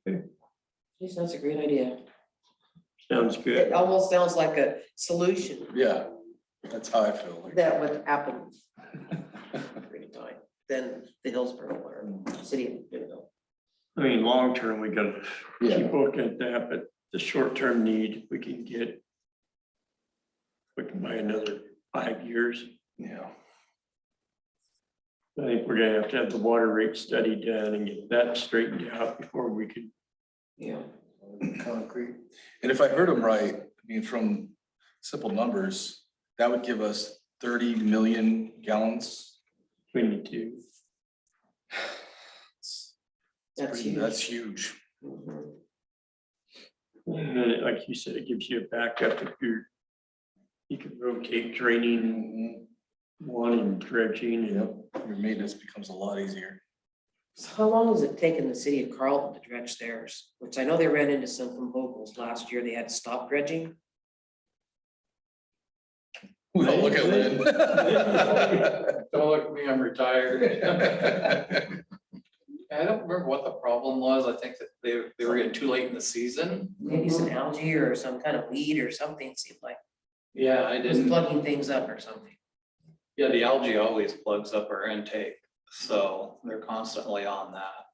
Geez, that's a great idea. Sounds good. It almost sounds like a solution Yeah, that's how I feel. like. that would happen every time. Then the Hillsborough or city of Boonville. I mean, long-term, we gotta Yeah. keep looking at that, but the short-term need, we can get. We can buy another 5 years. Yeah. I think we're gonna have to have the water rate study done and get that straightened out before we could. Yeah. Concrete. And if I heard him right, I mean, from simple numbers, that would give us 30 million gallons. Between the two. That's huge. That's huge. Mhm. And then, like you said, it gives you a backup if you're. You can rotate draining one and dredging and. Yep, your maintenance becomes a lot easier. So how long has it taken the city of Carlton to dredge theirs? Which I know they ran into some from Hoagles last year. They had to stop dredging. We don't look at Lynn. Don't look at me, I'm retired. I don't remember what the problem was. I think that they were getting too late in the season. Maybe some algae or some kind of weed or something seemed like Yeah, I it was didn't. plugging things up or something. Yeah, the algae always plugs up our intake, so they're constantly on that.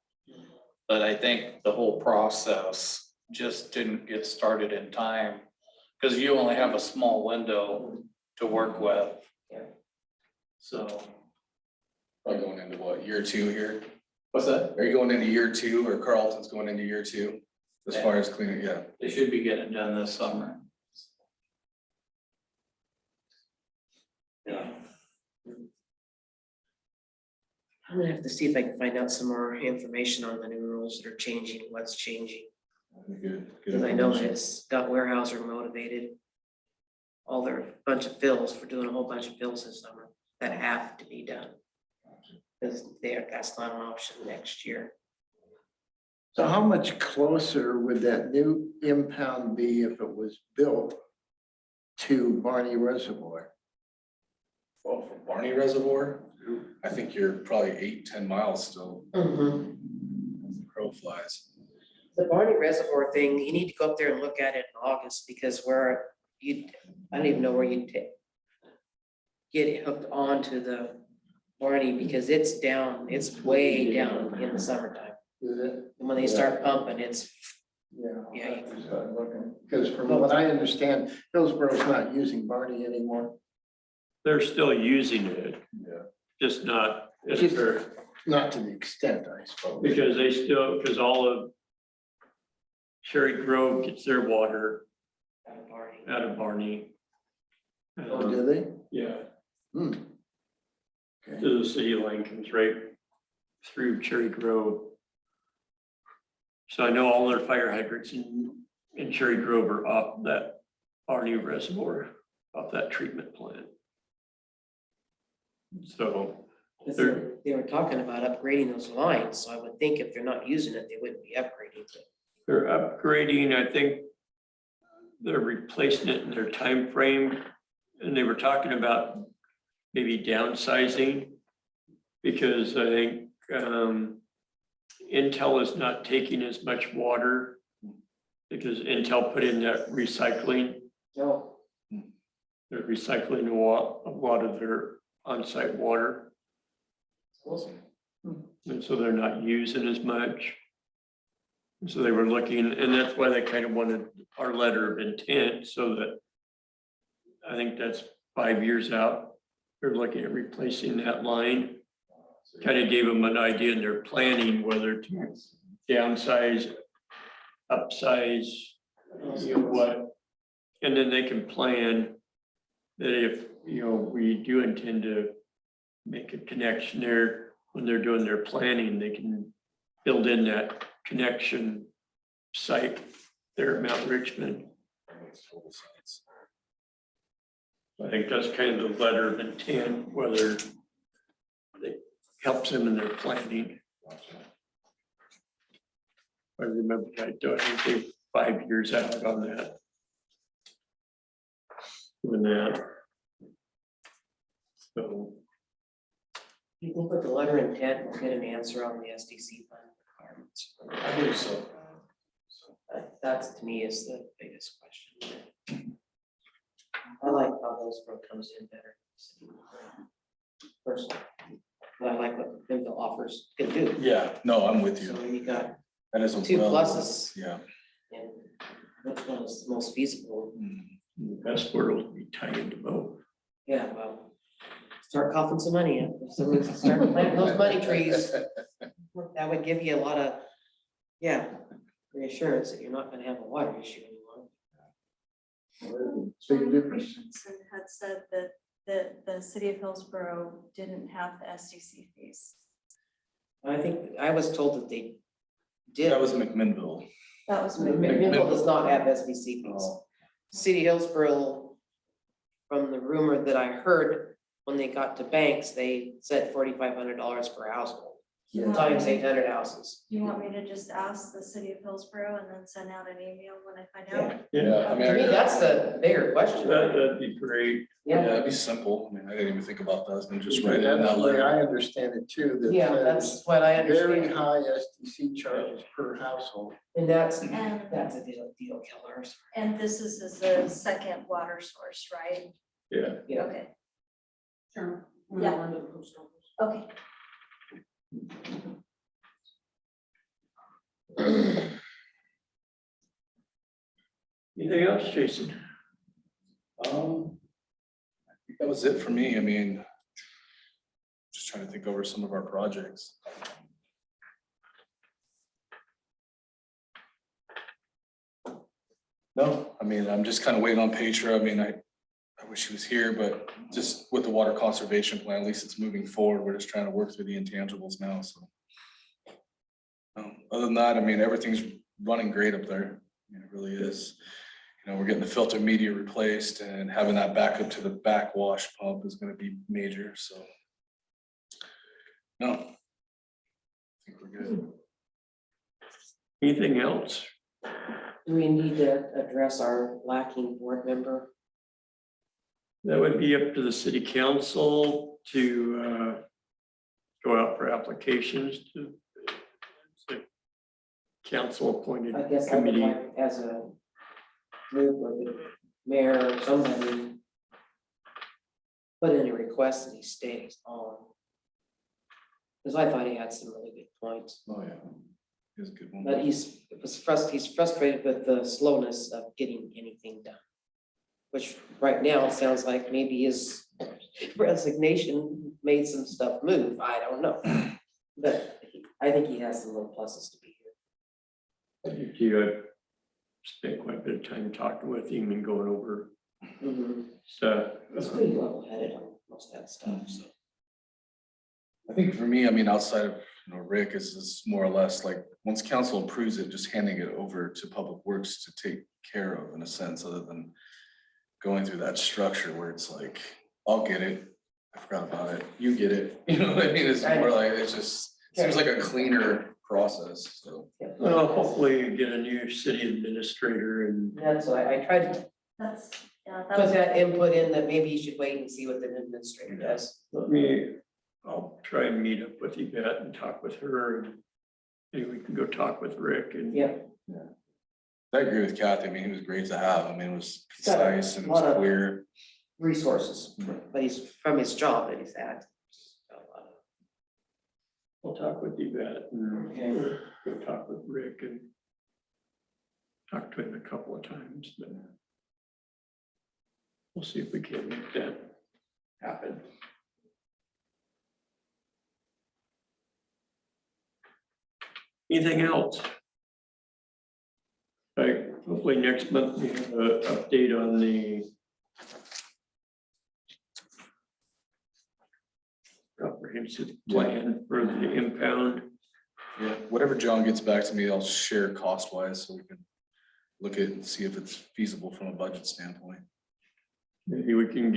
But I think the whole process just didn't get started in time, because you only have a small window to work with. Yeah. So, Probably going into what, year 2 here? what's that? Are you going into year 2 or Carlton's going into year 2? As far as cleaning, yeah. They should be getting it done this summer. Yeah. I'm gonna have to see if I can find out some more information on the new rules that are changing, what's changing. Good. Because I know it's got Weyerhaeuser motivated. All their bunch of fills, for doing a whole bunch of fills this summer that have to be done. Because that's not an option next year. So how much closer would that new impound be if it was built to Barney Reservoir? Well, from Barney Reservoir, I think you're probably 8-10 miles still. As the crow flies. The Barney Reservoir thing, you need to go up there and look at it in August, because I don't even know where you'd get it hooked onto the Barney, because it's down, it's way down in the summertime. Is it? And when they start pumping, it's, Yeah. Yeah. Because from what I understand, Hillsboro's not using Barney anymore. They're still using it. Yeah. Just not. Just not to the extent, I suppose. Because because all of Cherry Grove gets their water Barney. out of Barney. Oh, do they? Yeah, Hmm. Okay. to the city line comes right through Cherry Grove. So I know all their fire hydrants in Cherry Grove are off that Barney Reservoir, off that treatment plant. So, They were talking about upgrading those lines, so I would think if they're not using it, they wouldn't be upgrading it. they're upgrading, I think they're replacing it in their time frame, and they were talking about maybe downsizing. Because I think Intel is not taking as much water because Intel put in that recycling. No, They're recycling a lot of their on-site water, awesome. and so they're not using as much. And so they were looking, and that's why they kind of wanted our letter of intent, so that I think that's 5 years out. They're looking at replacing that line. Kind of gave them an idea in their planning whether to downsize, upsize, what. And then they can plan that if, we do intend to make a connection there, when they're doing their planning, they can build in that connection site there at Mount Richmond. Makes total sense. I think that's kind of the letter of intent, whether helps them in their planning. I remember I think they 5 years out on that. Doing that. So, Do you think with the letter of intent, we'll get an answer on the SDC fund requirements? I believe so. That's to me is the biggest question. I like how Hillsborough comes in better. Personally, but I like what Benville offers can do. Yeah, no, I'm with you. So you got, That is a two well- pluses. Yeah. and which one is the most feasible? Mm. the best word will be tied into both. Yeah, well, start coughing some money in. If somebody start planting those money trees, that would give you a lot of, yeah, reassurance that you're not gonna have a water issue anymore. Big difference. Christensen had said that the city of Hillsborough didn't have the SDC fees. I think, I was told that they did. That was McMinnville. That was. McMinnville does not have SBC fees. Oh. City of Hillsborough, from the rumor that I heard, when they got to Banks, they said $4,500 per household, times 800 houses. You want me to just ask the city of Hillsborough and then send out an email when I find out? Yeah, I mean, To me, that's the bigger question. That'd be great. yeah, Yeah, it'd be simple. I mean, I didn't even think about that. I was gonna just write it in That's that the way letter. I understand it too, that yeah, there's that's what I very understand. high SDC charges per household. And that's And- a deal killer. And this is a second water source, right? Yeah. Yeah. Okay, Sure. Yeah. okay. Anything else, Jason? I think that was it for me. I mean, just trying to think over some of our projects. No, I mean, I'm just kind of waiting on Petra. I mean, I wish she was here, but just with the water conservation plan, at least it's moving forward. We're just trying to work through the intangibles now, so. Other than that, I mean, everything's running great up there. I mean, it really is. You know, we're getting the filter media replaced and having that backup to the backwash pump is gonna be major, so. No. I think we're good. Anything else? Do we need to address our lacking board member? That would be up to the city council to go out for applications to the council appointed I guess I would committee. like, as a group or the mayor or somebody, put in a request that he stays on. Because I thought he had some really good points, Oh, yeah. He's a good one. but he's frustrated with the slowness of getting anything done. Which right now it sounds like maybe his resignation made some stuff move, I don't know. But I think he has some little pluses to be here. I've spent quite a bit of time talking with him and going over Mhm. stuff. He's pretty level headed on most of that stuff, so. I think for me, I mean, outside of, Rick is more or less like, once council approves it, just handing it over to Public Works to take care of in a sense, other than going through that structure where it's like, I'll get it, I forgot about it, you get it, you know what I mean? It's more like, it's just, seems like a cleaner process, so. Yeah. Well, hopefully you get a new city administrator and That's why I tried to That's, yeah, that put was, that input in that maybe you should wait and see what the administrator does. I'll try and meet up with Yvette and talk with her and maybe we can go talk with Rick and. Yeah. I agree with Kathy, I mean, he was great to have, I mean, it was Got a concise and it was lot of- clear. Resources, but he's from his job that he's had. I'll talk with Yvette and Okay. go talk with Rick and talk to him a couple of times, but we'll see if we can make that happen. Anything else? All right, hopefully next month we have an update on the comprehensive plan for the impound. Yeah, whatever John gets back to me, I'll share cost wise, so we can look at and see if it's feasible from a budget standpoint. Maybe we can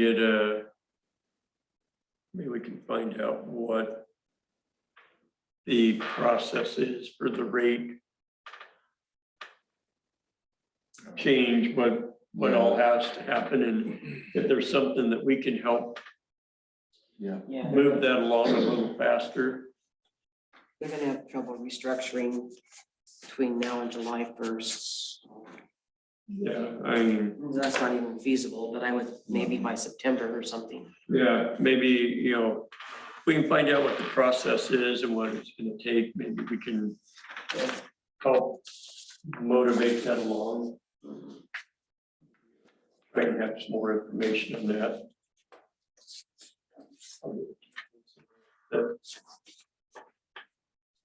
find out what the process is for the rate change, what all has to happen, and if there's something that we can help Yeah. Yeah, move that along a little faster. they're gonna have trouble restructuring between now and July 1st. Yeah, I mean, That's not even feasible, but I would maybe by September or something. yeah, maybe, you know, we can find out what the process is and what it's gonna take, maybe we can help motivate that along. Try and have some more information on that.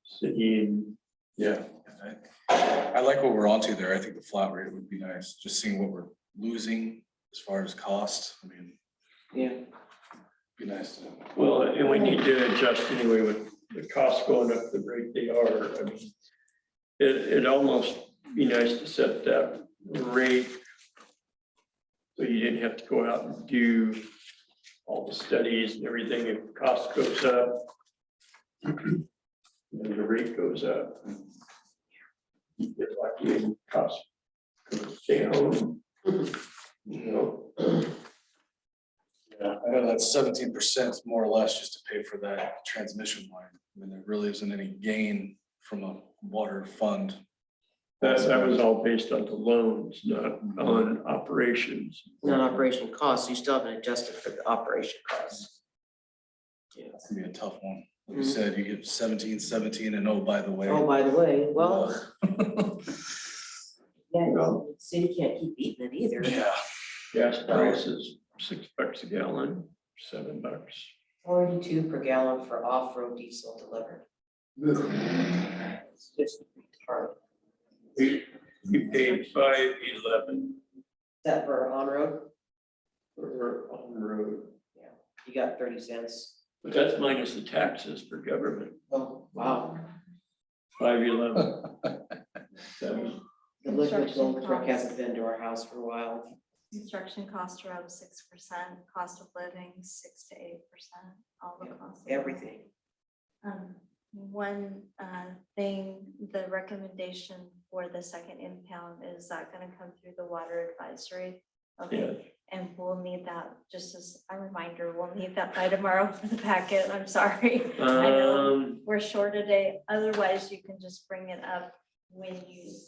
City and Yeah. I like what we're onto there. I think the flat rate would be nice, just seeing what we're losing as far as cost. I mean, Yeah. be nice to. well, and we need to adjust anyway with the costs going up the rate they are. I mean, it'd almost be nice to set that rate so you didn't have to go out and do all the studies and everything. If cost goes up, then the rate goes up. You get lucky and cost goes down, you know. Yeah, I know that's 17% more or less just to pay for that transmission line. I mean, there really isn't any gain from a water fund. That was all based on the loans, not on operations. Non-operation costs, you still haven't adjusted for the operation costs. Yeah. It's gonna be a tough one. Like you said, you get 17, and oh, by the way. Oh, by the way, well, uh, yeah, the city can't keep eating it either. Yeah, Gas prices, $6 a gallon, $7. 42 per gallon for off-road diesel delivered. It's just hard. We paid $5.11 Is that for on-road? for on road, You got 30 cents. but that's minus the taxes for government, Oh, wow. $5.11. The liquid gold truck hasn't been to our house for a while. Construction costs are up 6%, cost of living 6 to 8%, all the costs. Everything. One thing, the recommendation for the second impound, is that gonna come through the water advisory? Okay, and we'll need that, just as a reminder, we'll need that by tomorrow for the packet, I'm sorry. I know we're short a day, otherwise you can just bring it up when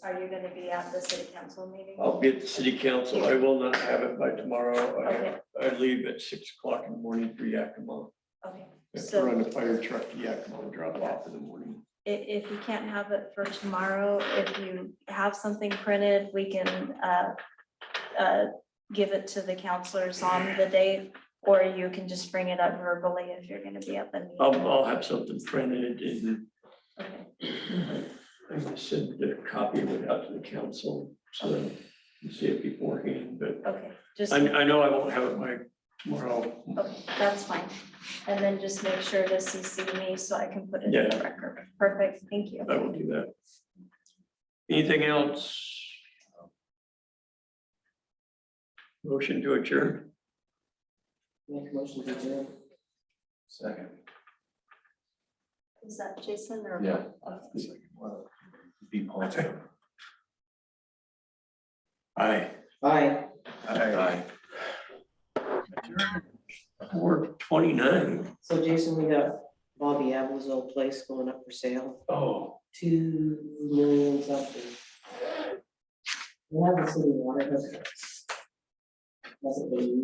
are you gonna be at the city council meeting? I'll be at the city council. I will not have it by tomorrow. Okay. I leave at 6 o'clock in the morning for Yakima. Okay, I have to so run a fire truck to Yakima and drop off in the morning. if you can't have it for tomorrow, if you have something printed, we can give it to the counselors on the day, or you can just bring it up verbally if you're gonna be at the meeting. I'll have something printed and Okay. I can send a copy of it out to the council, so they can see it beforehand, but Okay, just, I know I won't have it by tomorrow. okay, that's fine. And then just make sure to CC me so I can put it in the record. Perfect, thank you. I will do that. Anything else? Motion to adjourn? Make a motion to adjourn. second. Is that Jason or? Yeah. Okay. Be positive. Aye. Bye. Aye. 4:29. So Jason, we got Bobby Abel's old place going up for sale, Oh, 2 million something. We have the city water, doesn't been used.